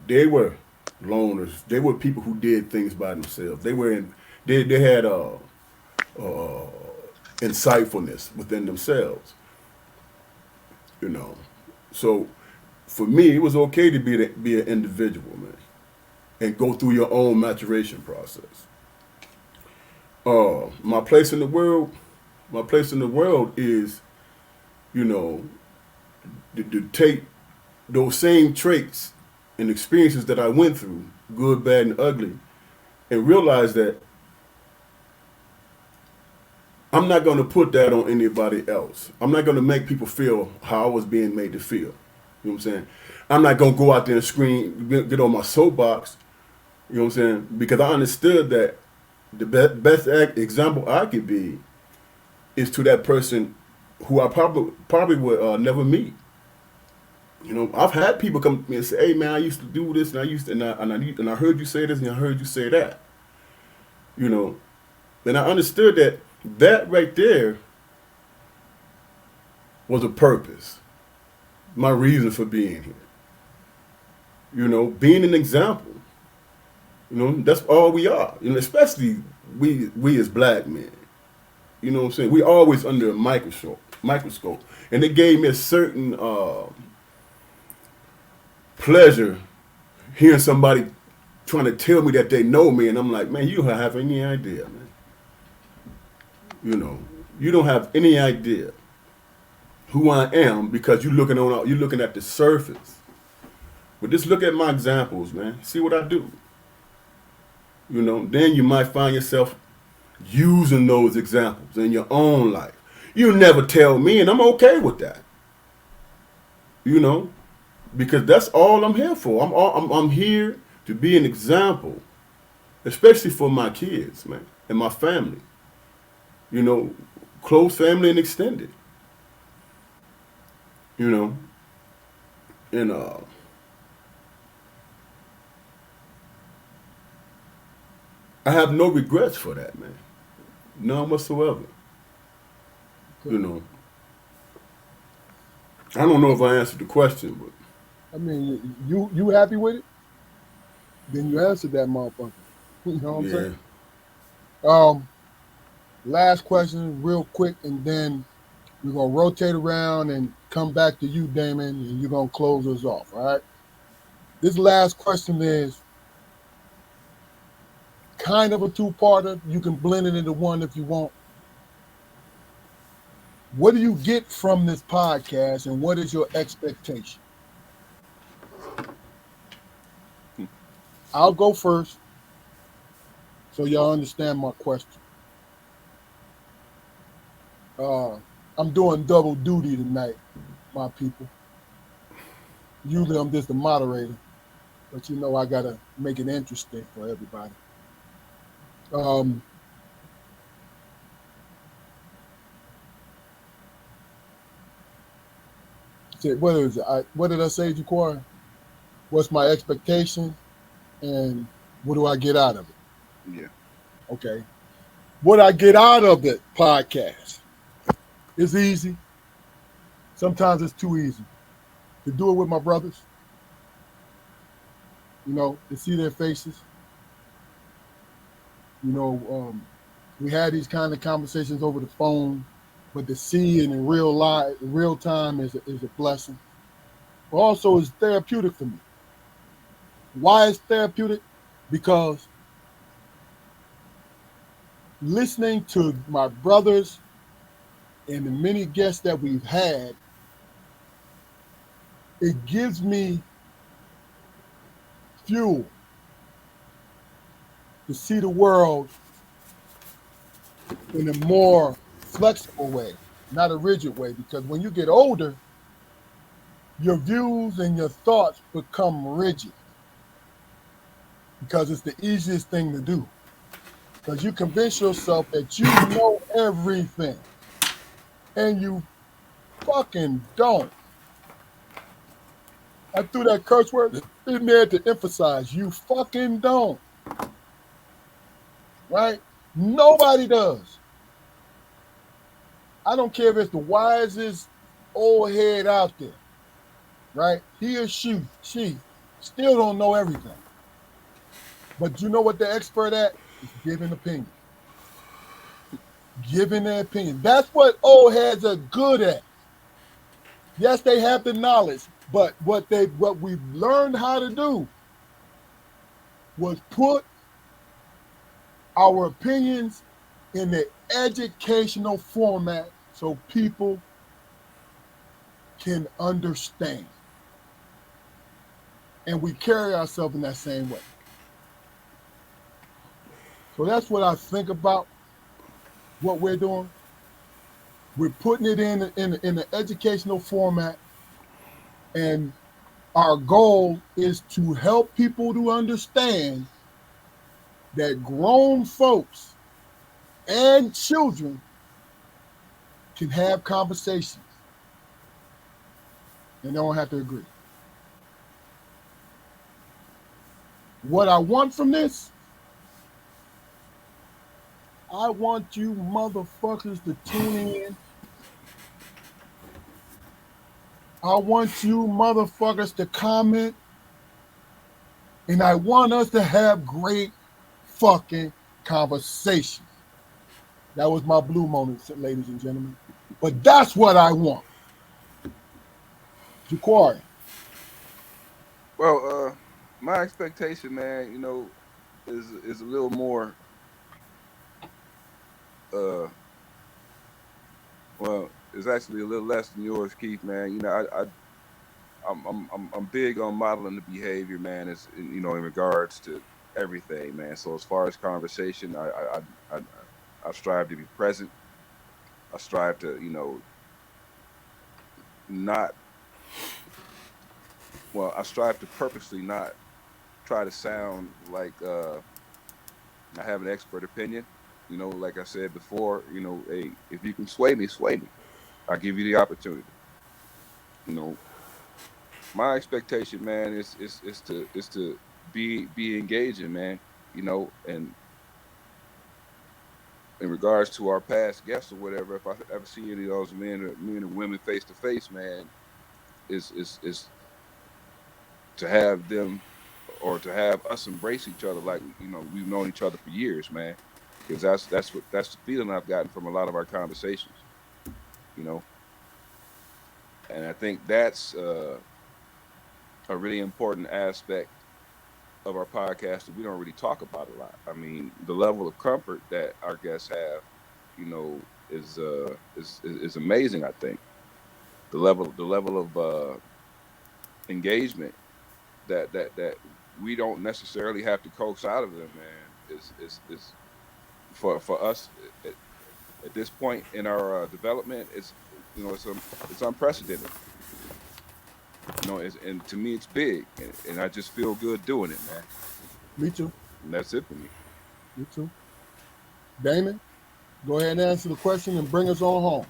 they were loners. They were people who did things by themselves. They had insightfulness within themselves. You know, so for me, it was okay to be an individual, man, and go through your own maturation process. My place in the world, is, you know, to take those same traits and experiences that I went through, good, bad, and ugly, and realize that I'm not going to put that on anybody else. I'm not going to make people feel how I was being made to feel. You know what I'm saying? I'm not going to go out there and scream, get on my soapbox. You know what I'm saying? Because I understood that the best example I could be is to that person who I probably would never meet. You know, I've had people come to me and say, "Hey, man, I used to do this, and I heard you say this, and I heard you say that." You know, and I understood that right there was a purpose, my reason for being here. You know, being an example. You know, that's all we are. You know, especially we as black men. You know what I'm saying? We always under a microscope, and it gave me a certain pleasure hearing somebody trying to tell me that they know me, and I'm like, man, you don't have any idea, man. You know, you don't have any idea who I am because you're looking at the surface. But just look at my examples, man. See what I do. You know, then you might find yourself using those examples in your own life. You never tell me, and I'm okay with that. You know, because that's all I'm here for. I'm here to be an example, especially for my kids, man, and my family. You know, close family and extended. You know, and I have no regrets for that, man. None whatsoever. You know, I don't know if I answered the question, but I mean, you happy with it? Then you answered that motherfucker. You know what I'm yeah. saying? Last question, real quick, and then we're gonna rotate around and come back to you, Damon, and you're gonna close us off. All right. This last question is kind of a two-parter. You can blend it into one if you want. What do you get from this podcast, and what is your expectation? I'll go first so y'all understand my question. I'm doing double duty tonight, my people. Usually I'm just a moderator, but you know I gotta make it interesting for everybody. What is it? What did I say, Juquarry? What's my expectation, and what do I get out of it? Yeah. Okay. What I get out of the podcast is easy. Sometimes it's too easy. To do it with my brothers, you know, to see their faces. You know, we had these kind of conversations over the phone, but to see it in real time is a blessing. But also it's therapeutic for me. Why is therapeutic? Because listening to my brothers and the many guests that we've had, it gives me fuel to see the world in a more flexible way, not a rigid way, because when you get older, your views and your thoughts become rigid because it's the easiest thing to do. Because you convince yourself that you know everything and you fucking don't. I threw that curse word in there to emphasize you fucking don't. Right? Nobody does. I don't care if it's the wisest old head out there, right? He or she still don't know everything. But you know what the expert at? Is giving opinion. Giving their opinion. That's what old heads are good at. Yes, they have the knowledge, but what we've learned how to do was put our opinions in the educational format so people can understand. And we carry ourselves in that same way. So that's what I think about what we're doing. We're putting it in the educational format, and our goal is to help people to understand that grown folks and children can have conversations and don't have to agree. What I want from this, I want you motherfuckers to tune in. I want you motherfuckers to comment. And I want us to have great fucking conversations. That was my blue moment, ladies and gentlemen. But that's what I want. Juquarry. Well, my expectation, man, is a little more. Uh, well, it's actually a little less than yours, Keith, man. I'm big on modeling the behavior, man. It's in regards to everything, man. So as far as conversation, I strive to be present. I strive to not. Well, I strive to purposely not try to sound like I have an expert opinion. Like I said before, hey, if you can sway me, sway me. I'll give you the opportunity. You know, my expectation, man, is to be engaging, man. And in regards to our past guests or whatever, if I ever see any of those men and women face to face, man, is to have them or to have us embrace each other like we've known each other for years, man. Because that's the feeling I've gotten from a lot of our conversations, you know. And I think that's a really important aspect of our podcast that we don't really talk about a lot. I mean, the level of comfort that our guests have, is amazing. I think the level of engagement that we don't necessarily have to coax out of them, man, is for us at this point in our development. It's unprecedented. And to me, it's big, and I just feel good doing it, man. Me too. And that's it for me. Me too. Damon, go ahead and answer the question and bring us on home.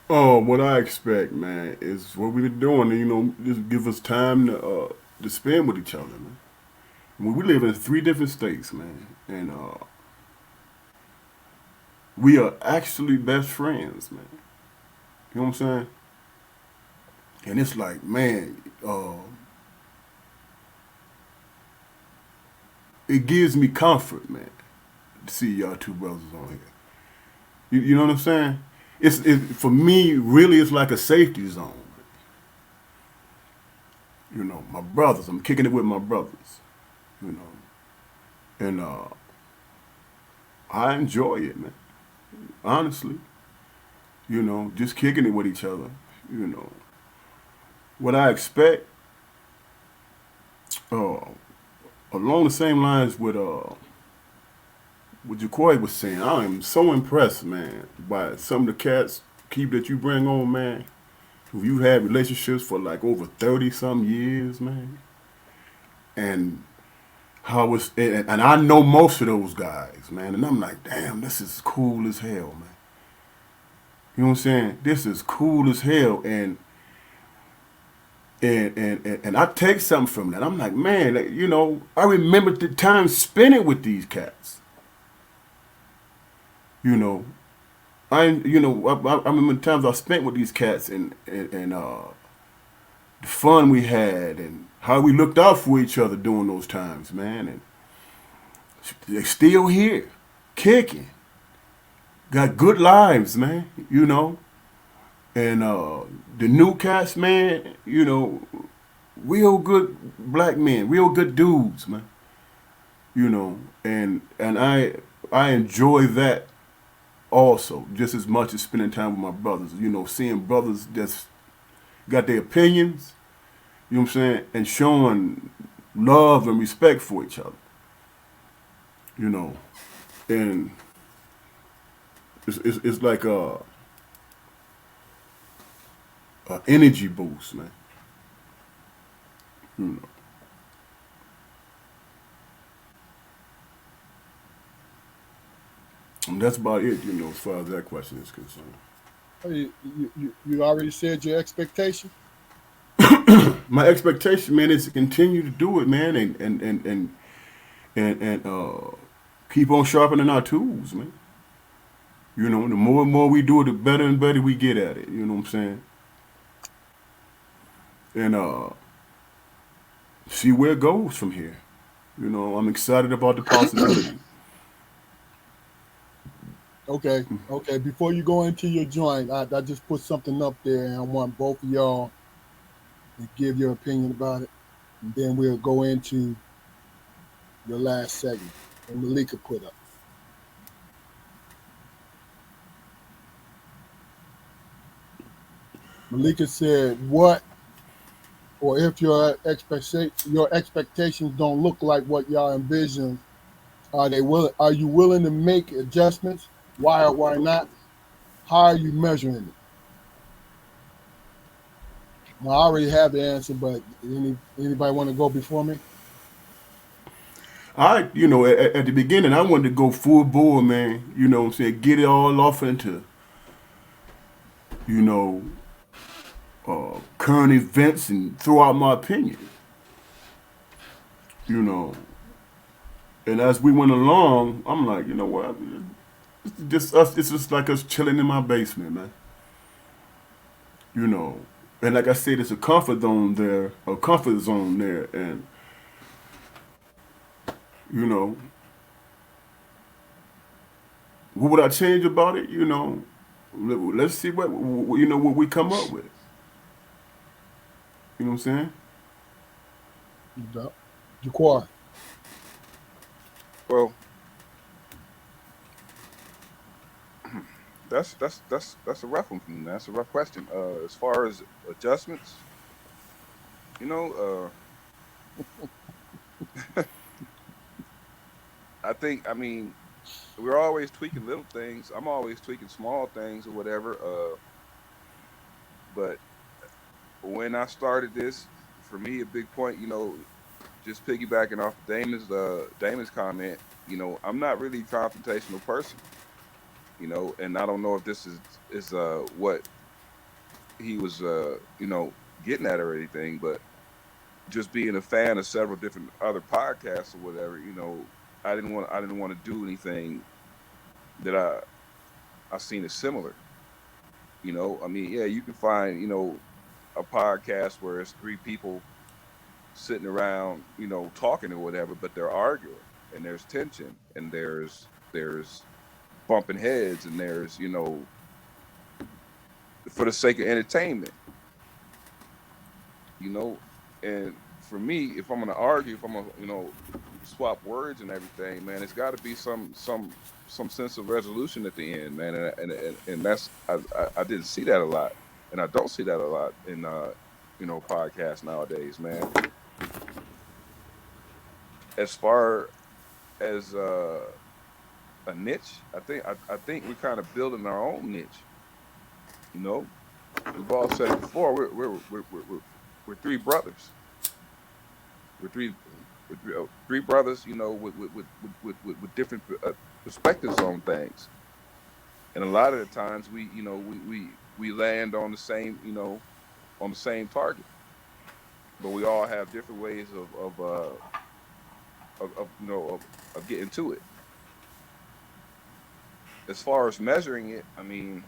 Oh, what I expect, man, is what we've been doing. Just give us time to spend with each other, man. We live in 3 different states, man, and we are actually best friends, man. You know what I'm saying? And it's like, man, it gives me comfort, man, to see y'all 2 brothers on here. You know what I'm saying? For me, really, it's like a safety zone. My brothers. I'm kicking it with my brothers. And I enjoy it, man. Honestly, just kicking it with each other. What I expect, along the same lines with what Juquarry was saying. I am so impressed, man, by some of the cats keep that you bring on, man. Who you had relationships for like over 30 some years, man, and how it's and I know most of those guys, man, and I'm like, damn, this is cool as hell, man. You know what I'm saying? This is cool as hell, and I take something from that. I'm like, man, like, you know, I remember the time spending with these cats. You know, I remember the times I spent with these cats and the fun we had and how we looked out for each other during those times, man. And they're still here, kicking, got good lives, man. You know, and the new cats, man. You know, real good black men, real good dudes, man. You know, and I enjoy that also just as much as spending time with my brothers. You know, seeing brothers that's got their opinions. You know what I'm saying, and showing love and respect for each other. You know, and it's like a energy boost, man. You know. And that's about it, you know, as far as that question is concerned. You already said your expectation. My expectation, man, is to continue to do it, man, and keep on sharpening our tools, man. You know, the more and more we do it, the better and better we get at it. You know what I'm saying? And see where it goes from here. You know, I'm excited about the possibility. Okay, okay. Before you go into your joint, I just put something up there, and I want both of y'all to give your opinion about it, and then we'll go into your last segment. And Malika put up. Malika said, "What or if your expectations don't look like what y'all envision, are you willing to make adjustments? Why or why not? How are you measuring it?" Well, I already have the answer, but anybody want to go before me? You know, at the beginning, I wanted to go full bore, man. You know what I'm saying? Get it all off into, you know, current events and throw out my opinion. You know, and as we went along, I'm like, you know what? It's just us. It's just like us chilling in my basement, man. You know, and like I said, it's a comfort zone there, and you know, what would I change about it? You know, let's see what you know what we come up with. You know what I'm saying? Juquarry. Well, that's a rough one for me. That's a rough question. As far as adjustments, you know, I mean, we're always tweaking little things. I'm always tweaking small things or whatever. But when I started this, for me, a big point, you know, just piggybacking off Damon's comment, you know, I'm not really a confrontational person, you know, and I don't know if this is what he was you know, getting at or anything, but just being a fan of several different other podcasts or whatever, you know, I didn't want to do anything that I seen as similar. You know, I mean, yeah, you can find, you know, a podcast where it's three people sitting around, you know, talking or whatever, but they're arguing and there's tension and there's bumping heads and there's, you know, for the sake of entertainment, you know. And for me, if I'm gonna argue, if I'm gonna, you know, swap words and everything, man, it's got to be some sense of resolution at the end, man. And that's I didn't see that a lot, and I don't see that a lot in you know, podcasts nowadays, man. As far as a niche. I think we're kind of building our own niche. You know, we've all said it before. We're three brothers. We're three three brothers. You know, with different perspectives on things. And a lot of the times we land on the same on the same target, but we all have different ways of getting to it. As far as measuring it, I mean,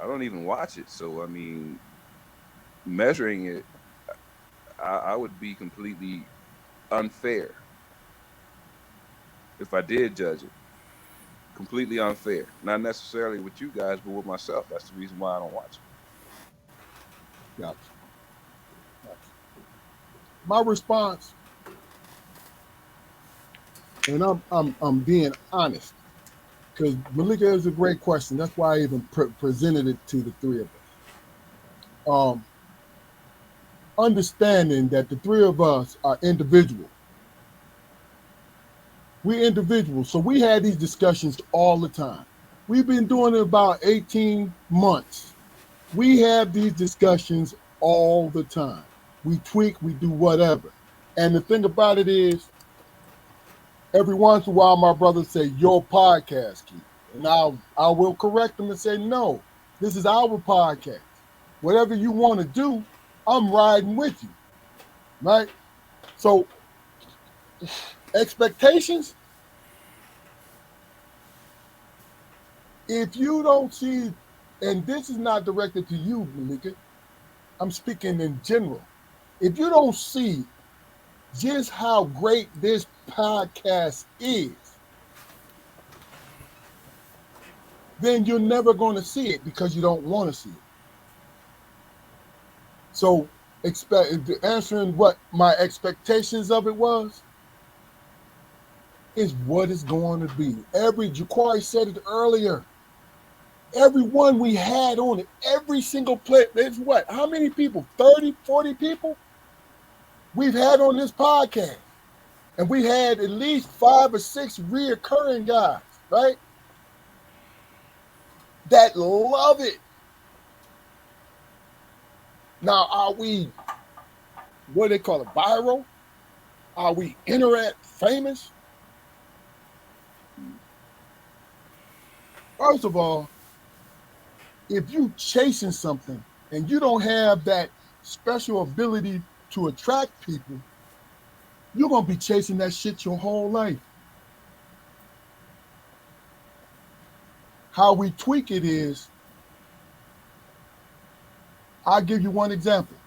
I don't even watch it, so I mean, measuring it, I would be completely unfair if I did judge it. Completely unfair. Not necessarily with you guys, but with myself. That's the reason why I don't watch it. Gotcha. My response, and I'm being honest, because Malika is a great question. That's why I even presented it to the three of us. Understanding that the three of us are individuals. We're individuals, so we had these discussions all the time. We've been doing it about 18 months. We have these discussions all the time. We tweak, we do whatever. And the thing about it is, every once in a while, my brothers say, your podcast, Keith. And I will correct them and say, no, this is our podcast. Whatever you want to do, I'm riding with you, right? So, expectations, if you don't see, and this is not directed to you, Malika, I'm speaking in general. If you don't see just how great this podcast is, then you're never going to see it because you don't want to see it. So, answering what my expectations of it was, is what it's going to be. Juquarry said it earlier. Everyone we had on it, every single play, there's what? How many people? 30, 40 people we've had on this podcast. And we had at least 5 or 6 reoccurring guys, right? That love it. Now, are we, what do they call it, viral? Are we internet famous? First of all, if you chasing something and you don't have that special ability to attract people, you're going to be chasing that shit your whole life. How we tweak it is, I'll give you one example.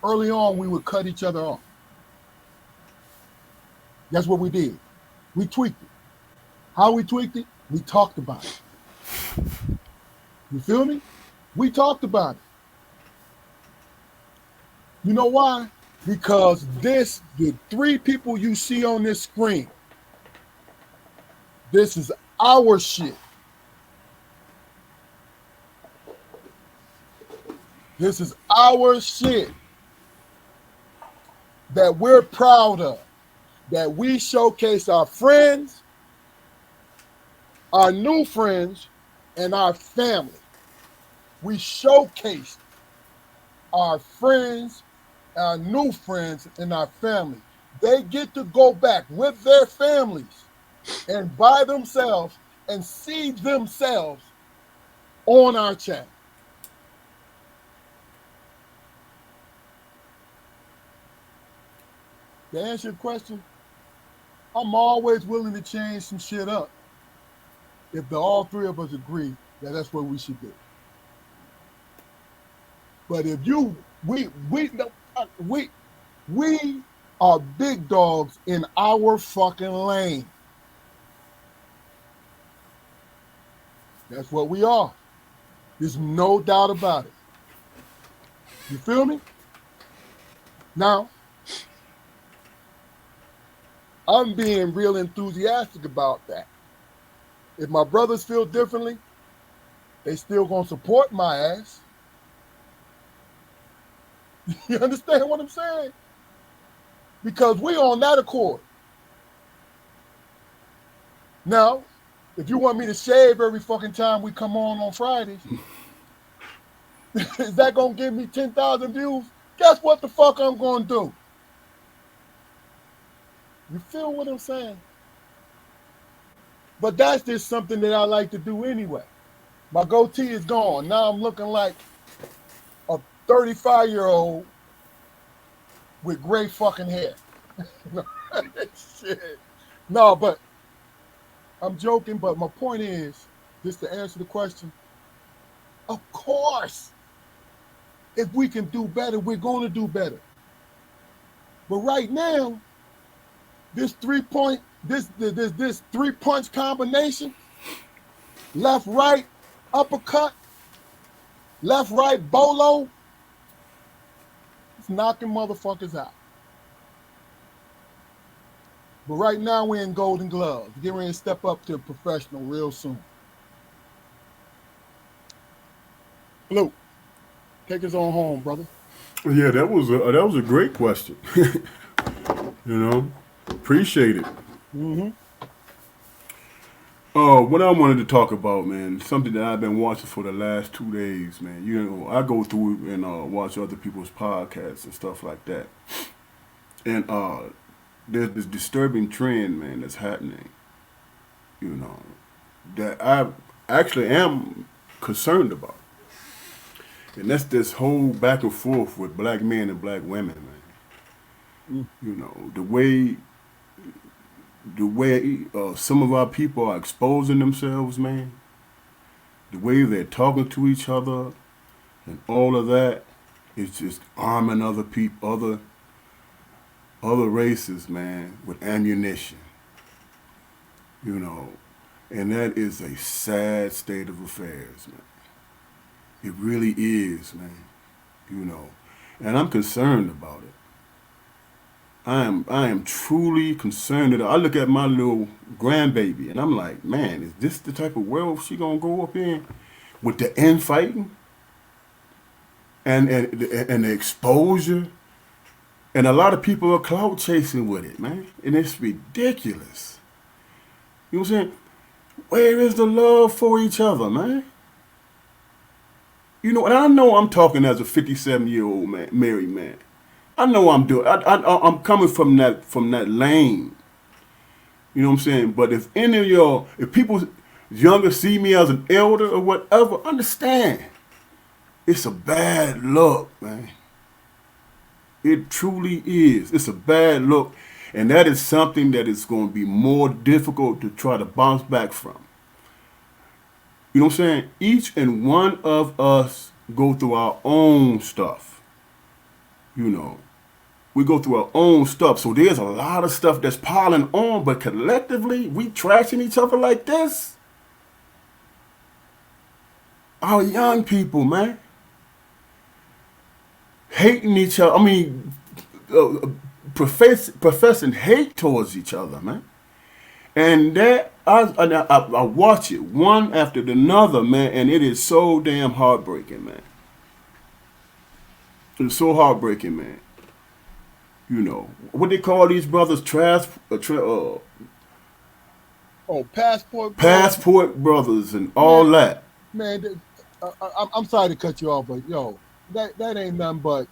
Early on, we would cut each other off. That's what we did. We tweaked it. How we tweaked it? We talked about it. You feel me? We talked about it. You know why? Because the 3 people you see on this screen, this is our shit. This is our shit that we're proud of, that we showcase our friends, our new friends, and our family. We showcase our friends, our new friends, and our family. They get to go back with their families and by themselves and see themselves on our channel. To answer your question, I'm always willing to change some shit up if all 3 of us agree that that's what we should do. But if we are big dogs in our fucking lane. That's what we are. There's no doubt about it. You feel me? Now, I'm being real enthusiastic about that. If my brothers feel differently, they still gonna support my ass. You understand what I'm saying? Because we on that accord. Now, if you want me to shave every fucking time we come on Fridays, is that gonna give me 10,000 views? Guess what the fuck I'm gonna do? You feel what I'm saying? But that's just something that I like to do anyway. My goatee is gone. Now I'm looking like a 35-year-old with gray fucking hair. Shit. No, but I'm joking. But my point is, just to answer the question, of course, if we can do better, we're going to do better. But right now, this three-punch combination, left, right, uppercut, left, right, bolo, it's knocking motherfuckers out. But right now we're in Golden Gloves. We're getting ready to step up to a professional real soon. Blue, take us on home, brother. Yeah, that was a great question. Appreciate it. Mm-hmm. What I wanted to talk about, man, something that I've been watching for the last 2 days, man. I go through and watch other people's podcasts and stuff like that. And there's this disturbing trend, man, that's happening, that I actually am concerned about. And that's this whole back and forth with black men and black women, man. The way some of our people are exposing themselves, man, the way they're talking to each other and all of that is just arming other people, other races, man, with ammunition, and that is a sad state of affairs, man. It really is, man, and I'm concerned about it. I am truly concerned. I look at my little grandbaby and I'm like, man, is this the type of world she gonna grow up in, with the infighting and the exposure, and a lot of people are clout chasing with it, man, and it's ridiculous. You know what I'm saying? Where is the love for each other, man? And I know I'm talking as a 57-year-old man, married man. I know I'm doing. I'm coming from that lane. You know what I'm saying? But if any of if people younger see me as an elder or whatever, understand, it's a bad look, man. It truly is. It's a bad look, and that is something that is going to be more difficult to try to bounce back from. You know what I'm saying? Each and one of us go through our own stuff. We go through our own stuff. So there's a lot of stuff that's piling on, but collectively, we trashing each other like this. Our young people, man, hating each other. I mean, professing hate towards each other, man. And that, I watch it one after another, man, and it is so damn heartbreaking, man. It's so heartbreaking, man. What they call these brothers, passport brothers and all that. Man, I'm sorry to cut you off, but yo, that ain't nothing but.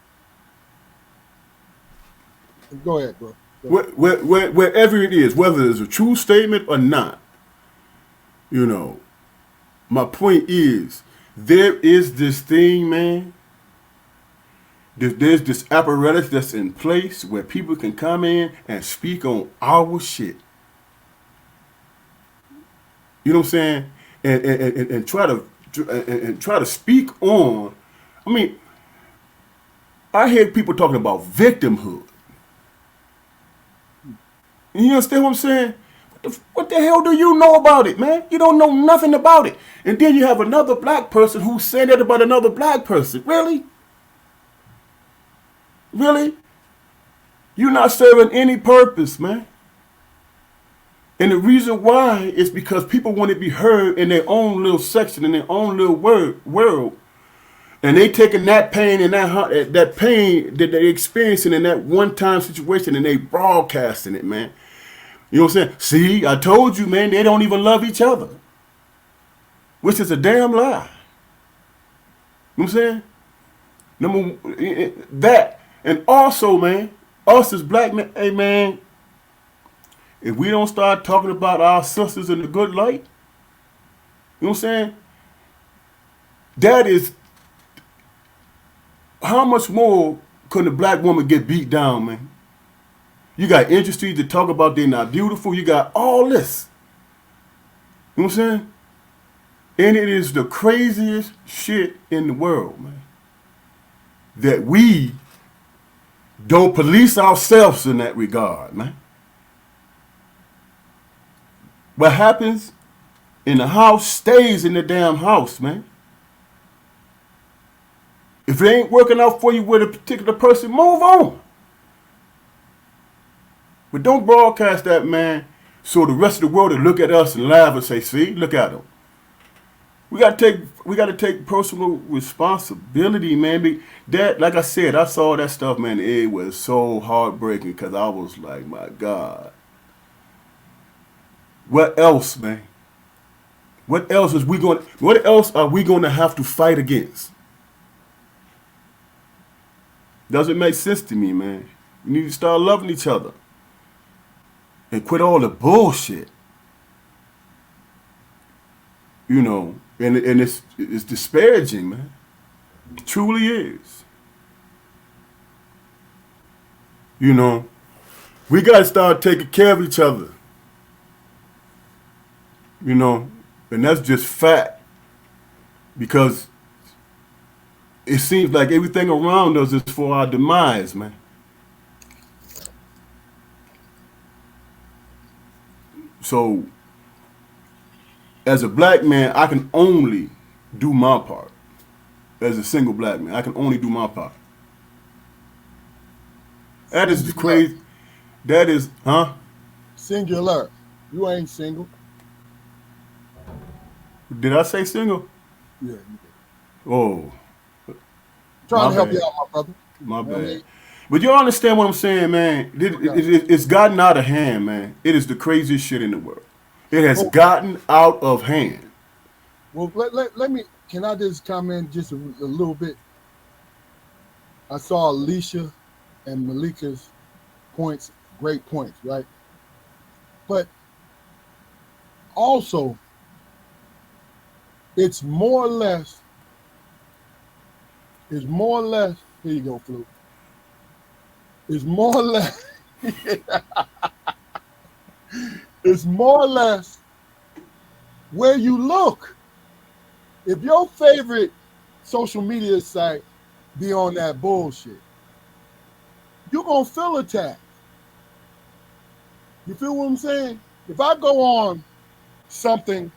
Go ahead, bro. Wherever it is, whether it's a true statement or not, my point is, there is this thing, man. There's this apparatus that's in place where people can come in and speak on our shit. You know what I'm saying? And try to speak on. I mean, I hear people talking about victimhood. You understand what I'm saying? What the hell do you know about it, man? You don't know nothing about it. And then you have another black person who's saying that about another black person. Really? Really? You're not serving any purpose, man. And the reason why is because people want to be heard in their own little section, in their own little world. And they taking that pain and that pain that they're experiencing in that one-time situation, and they broadcasting it, man. You know what I'm saying? See, I told you, man, they don't even love each other. Which is a damn lie. You know what I'm saying? That. And also, man, us as black men, hey, man, if we don't start talking about our sisters in the good light, you know what I'm saying? That is, how much more could a black woman get beat down, man? You got industries to talk about they're not beautiful. You got all this. You know what I'm saying? And it is the craziest shit in the world, man. That we don't police ourselves in that regard, man. What happens in the house stays in the damn house, man. If it ain't working out for you with a particular person, move on. But don't broadcast that, man, so the rest of the world will look at us and laugh and say, see, look at them. We gotta take personal responsibility, man. That, like I said, I saw that stuff, man. It was so heartbreaking because I was like, my God. What else, man? What else are we going to have to fight against? Doesn't make sense to me, man. We need to start loving each other and quit all the bullshit. You know, and it's disparaging, man. It truly is. You know, we got to start taking care of each other. You know, and that's just fact. Because it seems like everything around us is for our demise, man. So, as a black man, I can only do my part. As a single black man, I can only do my part. That is crazy. That is, huh? Singular. You ain't single. Did I say single? Yeah. Oh. Trying to help you out, my brother. My bad. But you understand what I'm saying, man? It's gotten out of hand, man. It is the craziest shit in the world. It has gotten out of hand. Well, let me, can I just comment just a little bit? I saw Alicia and Malika's points, great points, right? But also, it's more or less, here you go, Fluke. It's more or less, it's more or less where you look. If your favorite social media site be on that bullshit, you're going to feel attacked. You feel what I'm saying? If I go on something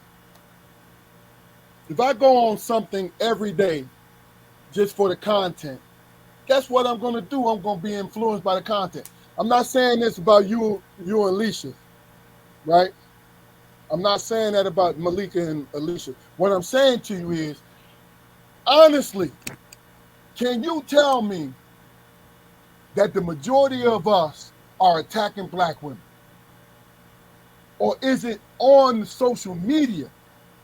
every day just for the content, guess what I'm going to do? I'm going to be influenced by the content. I'm not saying this about you and Alicia, right? I'm not saying that about Malika and Alicia. What I'm saying to you is, honestly, can you tell me that the majority of us are attacking black women? Or is it on social media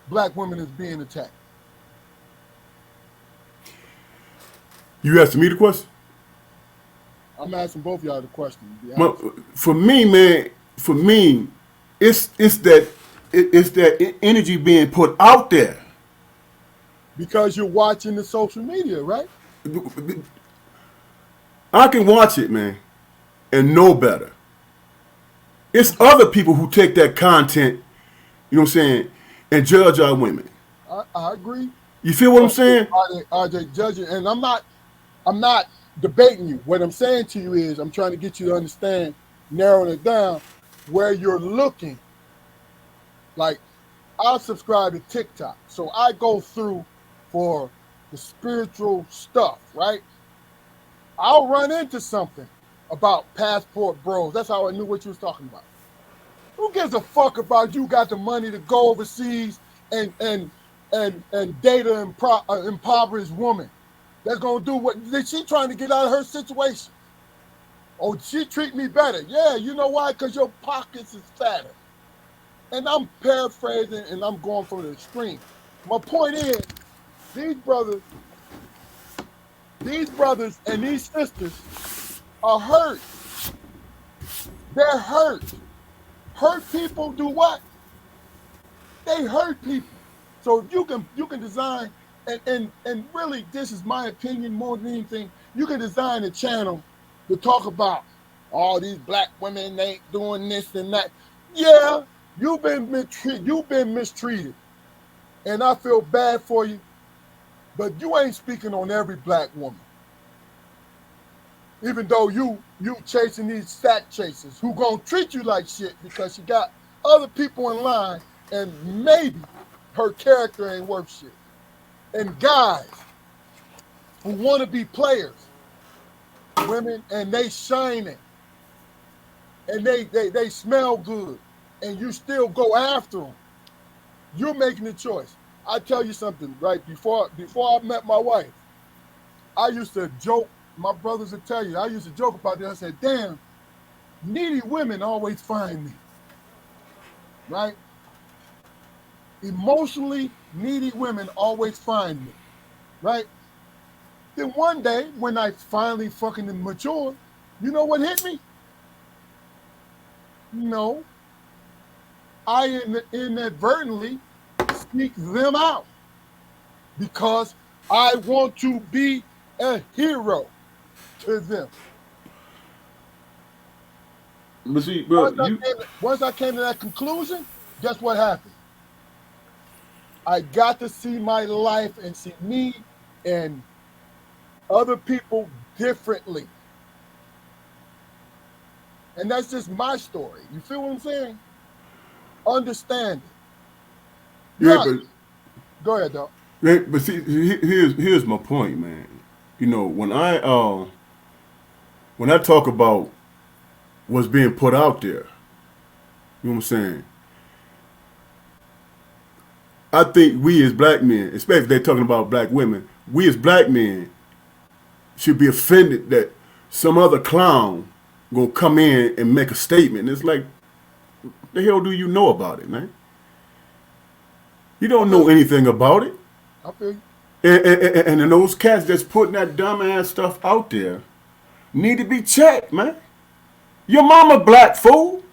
black women is being attacked? You asking me the question? I'm asking both of y'all the question. Well, for me, man, it's that energy being put out there. Because you're watching the social media, right? I can watch it, man, and know better. It's other people who take that content, you know what I'm saying, and judge our women. I agree. You feel what I'm saying? Are they judging? And I'm not debating you. What I'm saying to you is I'm trying to get you to understand, narrowing it down, where you're looking. Like, I subscribe to TikTok, so I go through for the spiritual stuff, right? I'll run into something about passport bros. That's how I knew what you was talking about. Who gives a fuck about you got the money to go overseas and date an impoverished woman that's gonna do what she trying to get out of her situation? Oh, she treat me better. Yeah, you know why? Because your pockets is fatter. And I'm paraphrasing and I'm going from the extreme. My point is, these brothers, these brothers and these sisters are hurt. They're hurt. Hurt people do what? They hurt people. So if you can design and really this is my opinion more than anything, you can design a channel to talk about all these black women ain't doing this and that. Yeah, you've been mistreated. And I feel bad for you, but you ain't speaking on every black woman. Even though you chasing these sack chasers who gonna treat you like shit because you got other people in line and maybe her character ain't worth shit. And guys who want to be players, women, and they shining and they smell good, and you still go after them. You're making the choice. I tell you something, right? Before I met my wife, I used to joke. My brothers would tell you, I used to joke about this. I said, "Damn, needy women always find me." Right? Emotionally needy women always find me. Right? Then one day, when I finally fucking matured, you know what hit me? No, I inadvertently seek them out because I want to be a hero to them. But see, bro, you Once I came to that conclusion, guess what happened? I got to see my life and see me and other people differently. And that's just my story. You feel what I'm saying? Understand it. yeah, Yeah, but go ahead, dog. but see, here's my point, man. You know, when I talk about what's being put out there, you know what I'm saying? I think we as black men, especially if they're talking about black women, we as black men should be offended that some other clown gonna come in and make a statement. It's like, the hell do you know about it, man? You I don't feel know you. anything about it. I feel you. And then those cats that's putting that dumbass stuff out there need to be checked, man. Your mama black fool.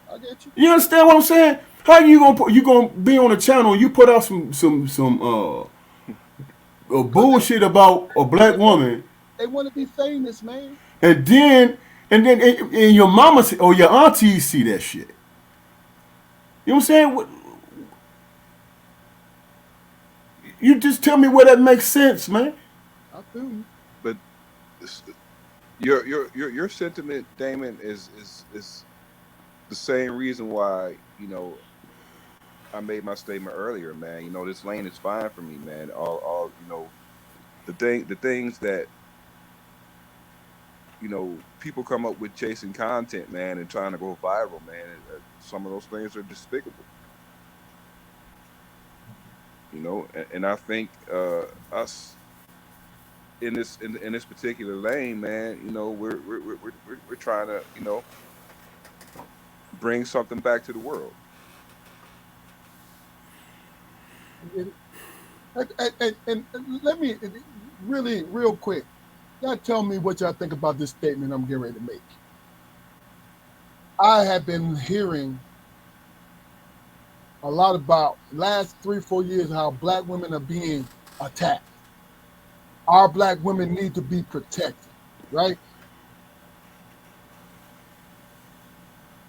I get you. You understand what I'm saying? How you gonna be on a channel and you put out some Cause bullshit about a black they want woman, they want to be famous, man. and then your mama or your auntie see that shit. You know what I'm saying? You just tell me where that makes sense, man. I feel you. But this- your sentiment, Damon, is the same reason why I made my statement earlier, man. This lane is fine for me, man. All the things that people come up with chasing content, man, and trying to go viral, man. Some of those things are despicable, and I think us in this particular lane, man, we're trying to bring something back to the world. I get it. And let me really real quick. Y'all tell me what y'all think about this statement I'm getting ready to make. I have been hearing a lot about last 3 4 years how black women are being attacked. Our black women need to be protected, right?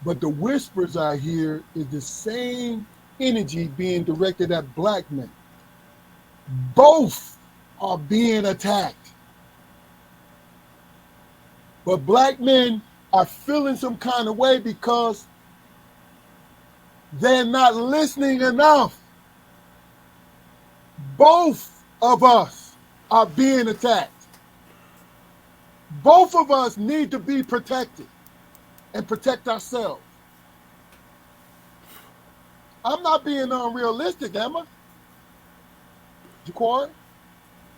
But the whispers I hear is the same energy being directed at black men. Both are being attacked. But black men are feeling some kind of way because they're not listening enough. Both of us are being attacked. Both of us need to be protected and protect ourselves. I'm not being unrealistic, am I? Juquarry?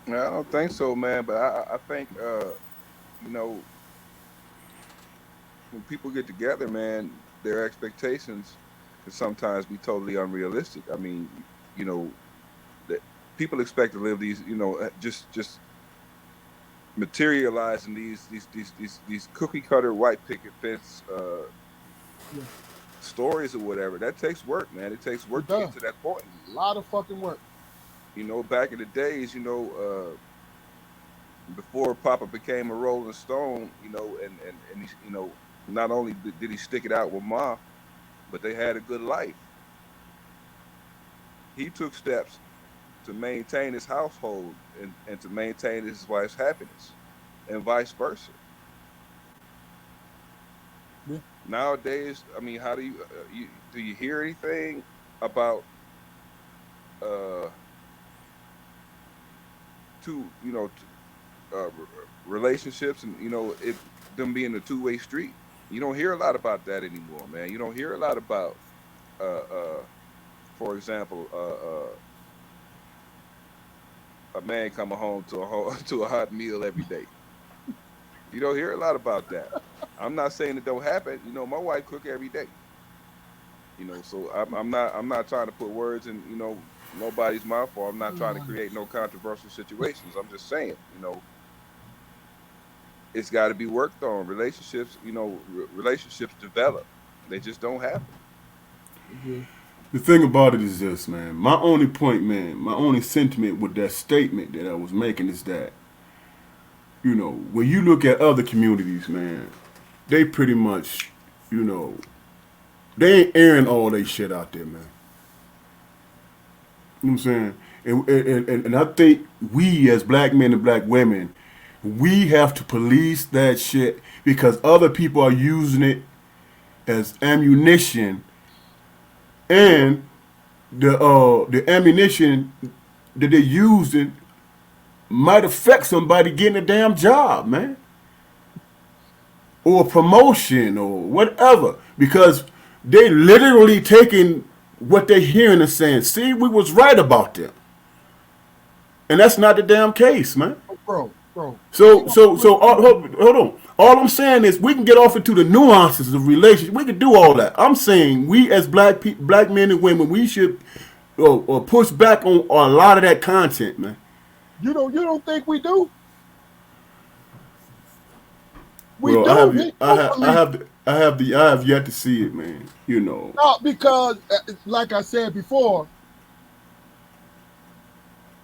I don't think so, man. But I think you know when people get together, man, their expectations can sometimes be totally unrealistic. I mean, you know, that people expect to live these, just materializing these cookie cutter white picket fence Yeah, stories or whatever. That takes work, man. It takes it work to get does. to that point. A lot of fucking work. Back in the days, before Papa became a Rolling Stone, and he, not only did he stick it out with Ma, but they had a good life. He took steps to maintain his household and to maintain his wife's happiness, and vice versa. Yeah. Nowadays, I mean, how do you hear anything about uh two relationships and it them being a two-way street? You don't hear a lot about that anymore, man. You don't hear a lot about for example, a man coming home to to a hot meal every day. You don't hear a lot about that. I'm not saying it don't happen. My wife cook every day. So I'm not trying to put words in nobody's mouth, or I'm not trying to create no controversial situations. I'm just saying, it's got to be worked on. Relationships, relationships develop. They just don't happen. Yeah. The thing about it is this, man. My only point, man, my only sentiment with that statement that I was making is that, when you look at other communities, man, they pretty much, you know, they ain't airing all they shit out there, man. You know what I'm saying? And I think we as black men and black women, we have to police that shit because other people are using it as ammunition, and the ammunition that they're using might affect somebody getting a damn job, man, or a promotion or whatever, because they literally taking what they're hearing and saying, "See, we was right about them," and that's not the damn case, man. Oh, bro. Hold on. All I'm saying is we can get off into the nuances of relationship. We can do all that. I'm saying we as black men and women, we should push back on a lot of that content, man. You don't think we do? We Well, do. We do believe. I have yet to see it, man. No, because like I said before,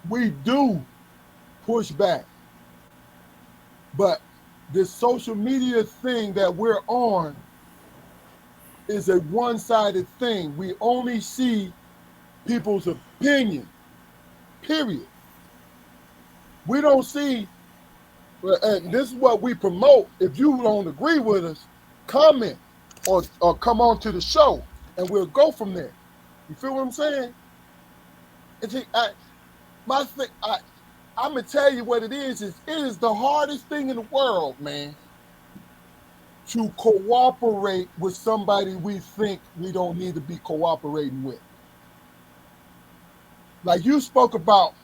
we do push back. But this social media thing that we're on is a one-sided thing. We only see people's opinion, period. We don't see, and this is what we promote. If you don't agree with us, comment or come on to the show, and we'll go from there. You feel what I'm saying? My thing, I'm gonna tell you what it is. It is the hardest thing in the world, man, to cooperate with somebody we think we don't need to be cooperating with. Like you spoke about,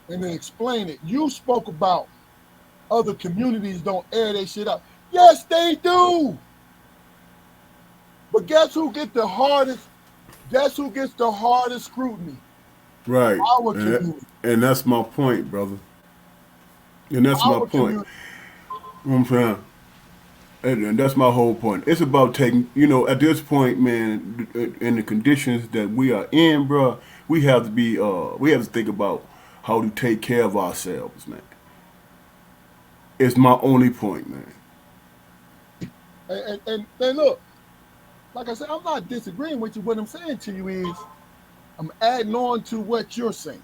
and then explain it. You spoke about other communities don't air their shit out. Yes, they do. But guess who gets the hardest? Guess who gets the hardest scrutiny? Right. Our community. And that's my point, brother. And that's my Our point. community. You know what I'm saying? And that's my whole point. It's about taking, at this point, man, in the conditions that we are in, bro, we have to think about how to take care of ourselves, man. It's my only point, man. And look, like I said, I'm not disagreeing with you. What I'm saying to you is I'm adding on to what you're saying.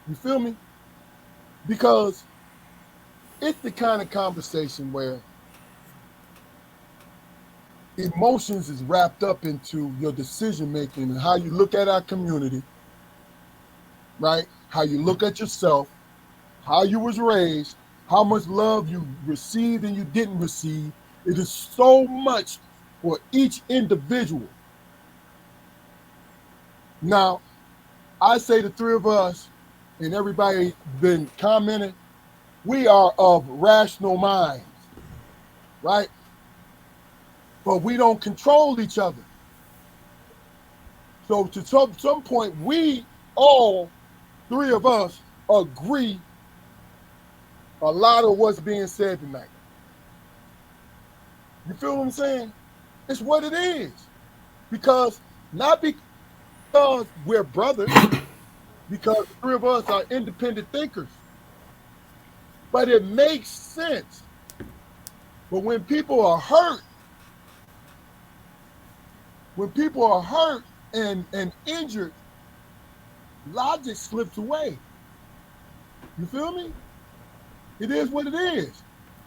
You feel me? Because it's the kind of conversation where emotions is wrapped up into your decision making and how you look at our community, right? How you look at yourself, how you was raised, how much love you received and you didn't receive. It is so much for each individual. Now, I say the three of us and everybody been commenting, we are of rational minds, right? But we don't control each other. So to some point, we all, three of us, agree a lot of what's being said tonight. You feel what I'm saying? It's what it is. Because, not because we're brothers, because the three of us are independent thinkers. But it makes sense. But when people are hurt and injured, logic slips away. You feel me? It is what it is.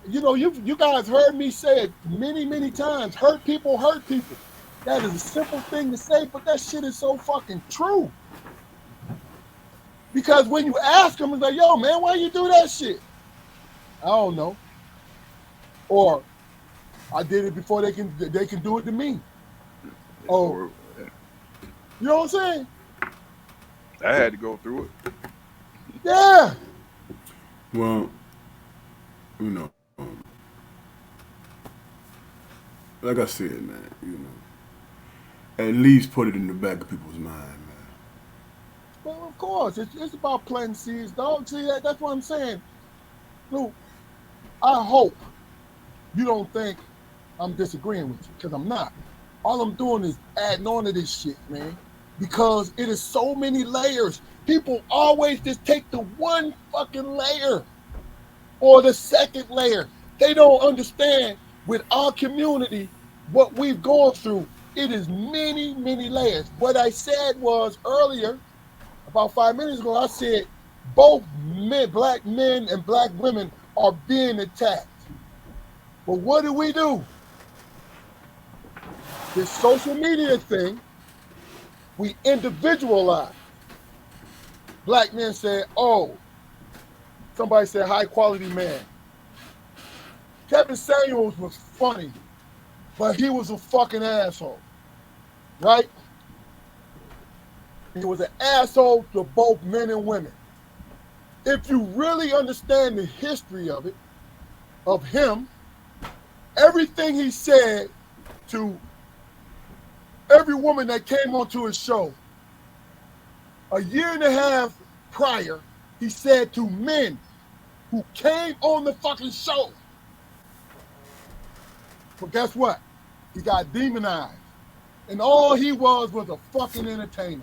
You know, you guys heard me say it many, many times. Hurt people hurt people. That is a simple thing to say, but that shit is so fucking true. Because when you ask them, it's like, yo, man, why you do that shit? I don't know. Or I did it before they can do it to me. Oh, you know what I'm saying? I had to go through it. Yeah. Well, you know, like I said, man, you know, at least put it in the back of people's mind, man. Well, of course, it's about planting seeds, dog. See, that's what I'm saying. Luke, I hope you don't think I'm disagreeing with you, because I'm not. All I'm doing is adding on to this shit, man, because it is so many layers. People always just take the one fucking layer or the second layer. They don't understand with our community what we've gone through. It is many, many layers. What I said was earlier, about 5 minutes ago, I said both black men and black women are being attacked. But what do? This social media thing, we individualize. Black men said, oh, somebody said high quality man. Kevin Samuels was funny, but he was a fucking asshole, right? He was an asshole to both men and women. If you really understand the history of it, of him, everything he said to every woman that came onto his show, a year and a half prior, he said to men who came on the fucking show. But guess what? He got demonized. And all he was a fucking entertainer.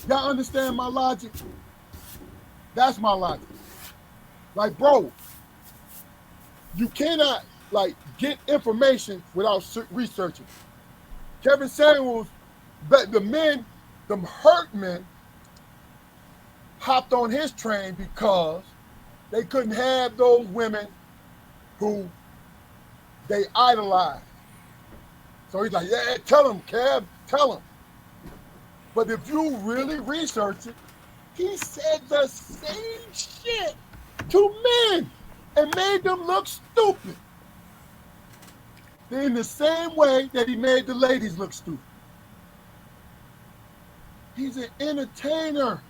Y'all understand my logic? That's my logic. Like, bro, you cannot, like, get information without researching. Kevin Samuels, the men, them hurt men, hopped on his train because they couldn't have those women who they idolized. So he's like, yeah, tell him, Kev, tell him. But if you really research it, he said the same shit to men and made them look stupid. In the same way that he made the ladies look stupid. He's an entertainer.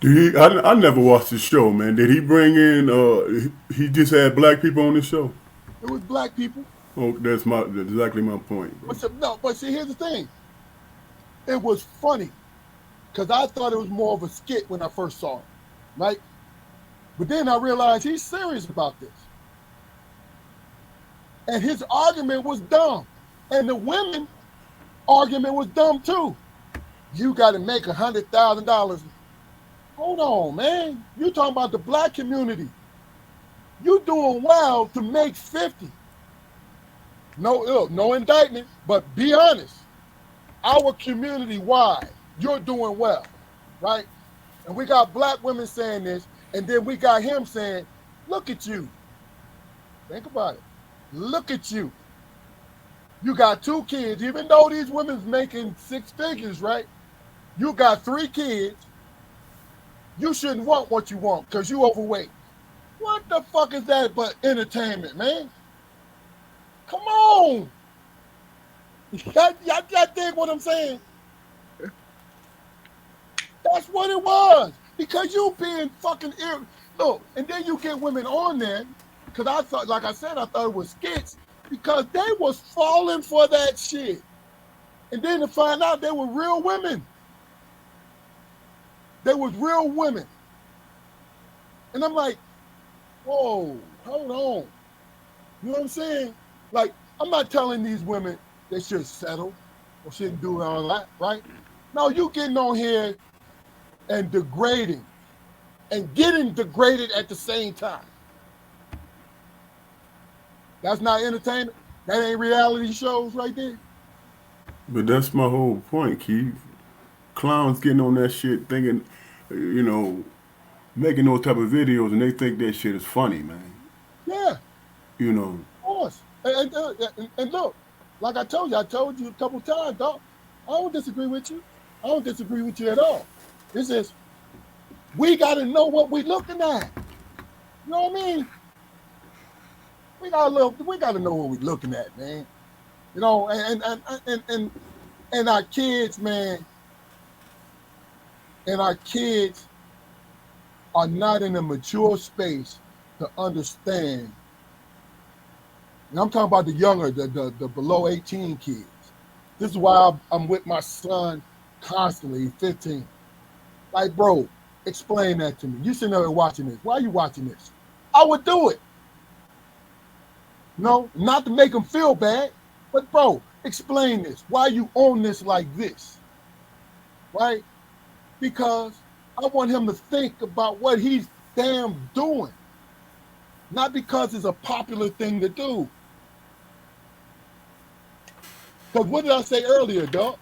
I never watched the show, man. Did he bring in? He just had black people on the show. It was black people. Oh, that's exactly my point. But see, here's the thing. It was funny because I thought it was more of a skit when I first saw it, right? But then I realized he's serious about this. And his argument was dumb. And the women argument was dumb too. You got to make $100,000. Hold on, man. You talking about the black community. You doing well to make 50. No indictment, but be honest. Our community wide, you're doing well, right? And we got black women saying this, and then we got him saying, look at you. Think about it. Look at you. You got 2 kids, even though these women's making 6 figures, right? You got 3 kids. You shouldn't want what you want because you overweight. What the fuck is that but entertainment, man? Come on. Y'all think what I'm saying? That's what it was. Because you being fucking Look, and then you get women on there, because I thought, like I said, I thought it was skits, because they was falling for that shit. And then to find out they were real women. They was real women. And I'm like, whoa, hold on. You know what I'm saying? Like, I'm not telling these women they should settle or shouldn't do all that, right? No, you getting on here and degrading and getting degraded at the same time. That's not entertainment. That ain't reality shows right there. But that's my whole point, Keith. Clowns getting on that shit thinking, you know, making those type of videos and they think that shit is funny, man. Yeah, You know, of course. And look, like I told you a couple times, dog. I don't disagree with you. I don't disagree with you at all. It's just we got to know what we're looking at. You know what I mean? We got to know what we're looking at, man. You know, and our kids, man, and our kids are not in a mature space to understand. And I'm talking about the younger, the below 18 kids. This is why I'm with my son constantly. He's 15. Like, bro, explain that to me. You sitting there watching this. Why are you watching this? I would do it. No, not to make him feel bad, but bro, explain this. Why you own this like this? Right? Because I want him to think about what he's damn doing. Not because it's a popular thing to do. Because what did I say earlier, dog?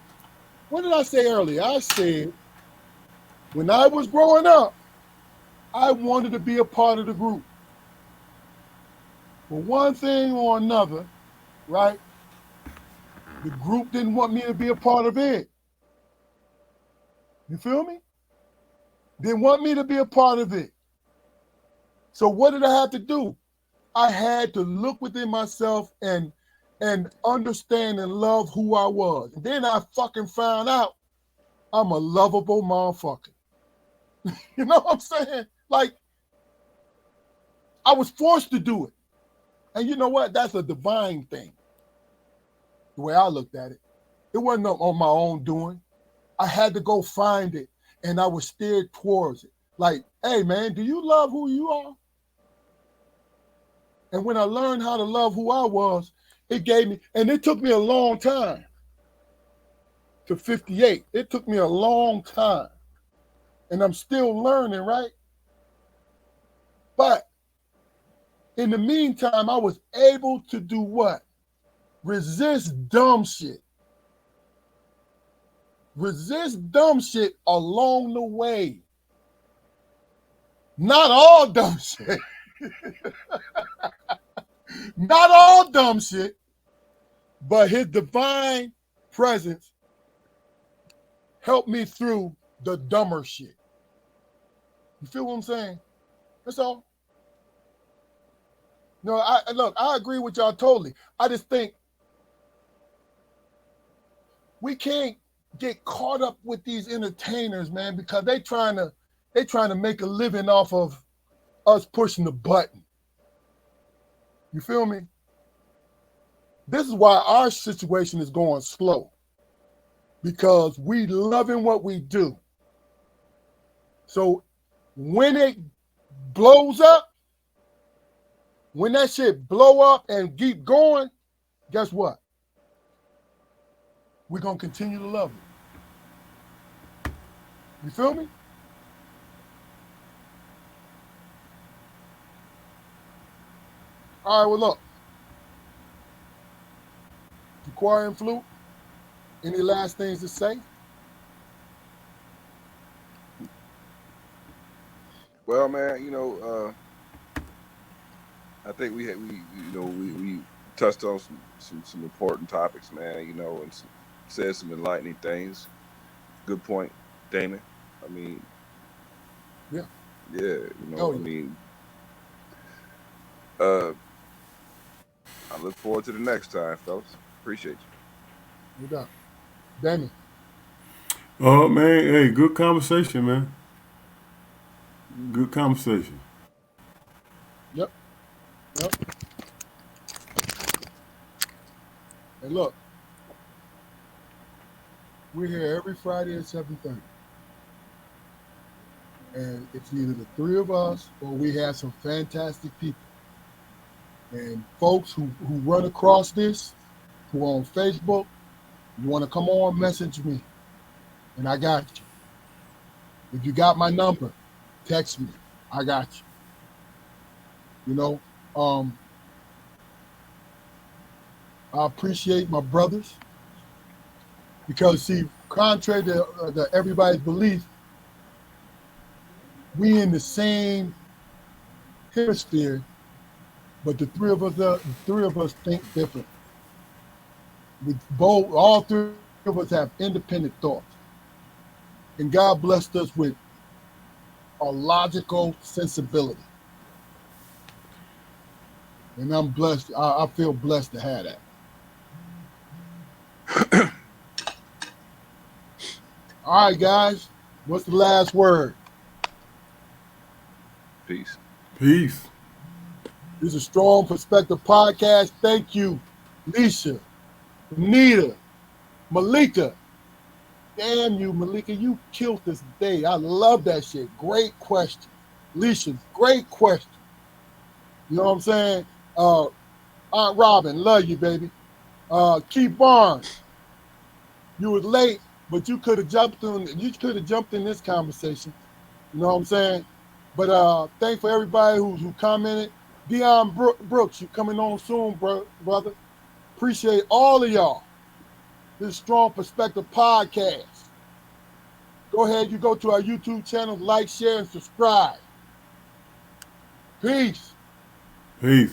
What did I say earlier? I said, when I was growing up, I wanted to be a part of the group. For one thing or another, right? The group didn't want me to be a part of it. You feel me? Didn't want me to be a part of it. So what did I have to do? I had to look within myself and understand and love who I was. And then I fucking found out I'm a lovable motherfucker. You know what I'm saying? Like, I was forced to do it. And you know what? That's a divine thing. The way I looked at it. It wasn't on my own doing. I had to go find it, and I was steered towards it. Like, hey, man, do you love who you are? And when I learned how to love who I was, it gave me, and it took me a long time to 58. It took me a long time. And I'm still learning, right? But in the meantime, I was able to do what? Resist dumb shit. Resist dumb shit along the way. Not all dumb shit. Not all dumb shit, but his divine presence helped me through the dumber shit. You feel what I'm saying? That's all. No, I agree with y'all totally. I just think we can't get caught up with these entertainers, man, because they trying to make a living off of us pushing the button. You feel me? This is why our situation is going slow, because we loving what we do. So when it blows up, when that shit blow up and keep going, guess what? We're going to continue to love it. You feel me? All right, well, look. Juquarry and Flute, any last things to say? Well, man, I think we touched on some important topics, man. And said some enlightening things. Good point, Damon. I mean, Yeah. I mean, I look forward to the next time, fellas. Appreciate you. No doubt. Damon. oh man, hey, good conversation, man. Good conversation. Yep. And look, we're here every Friday at 7:30. And it's either the three of us or we have some fantastic people. And folks who run across this, who are on Facebook, you want to come on, message me. And I got you. If you got my number, text me. I got you. You know, um, I appreciate my brothers because, see, contrary to everybody's belief, we in the same hemisphere, but the three of us think different. All three of us have independent thoughts, and God blessed us with a logical sensibility, and I'm blessed. I feel blessed to have that. All right, guys, what's the last word? Peace. Peace. This is a Strong Perspective podcast. Thank you, Leisha, Anita, Malika. Damn you, Malika, you killed this day. I love that shit. Great question. Leisha, great question. You know what I'm saying? Aunt Robin, love you, baby. Keith Barnes, you was late, but you could have jumped in this conversation. You know what I'm saying? But thanks for everybody who commented. Dion Brooks, you coming on soon, brother. Appreciate all of y'all. This Strong Perspective podcast. Go ahead, you go to our YouTube channel, like, share, and subscribe. Peace. Peace.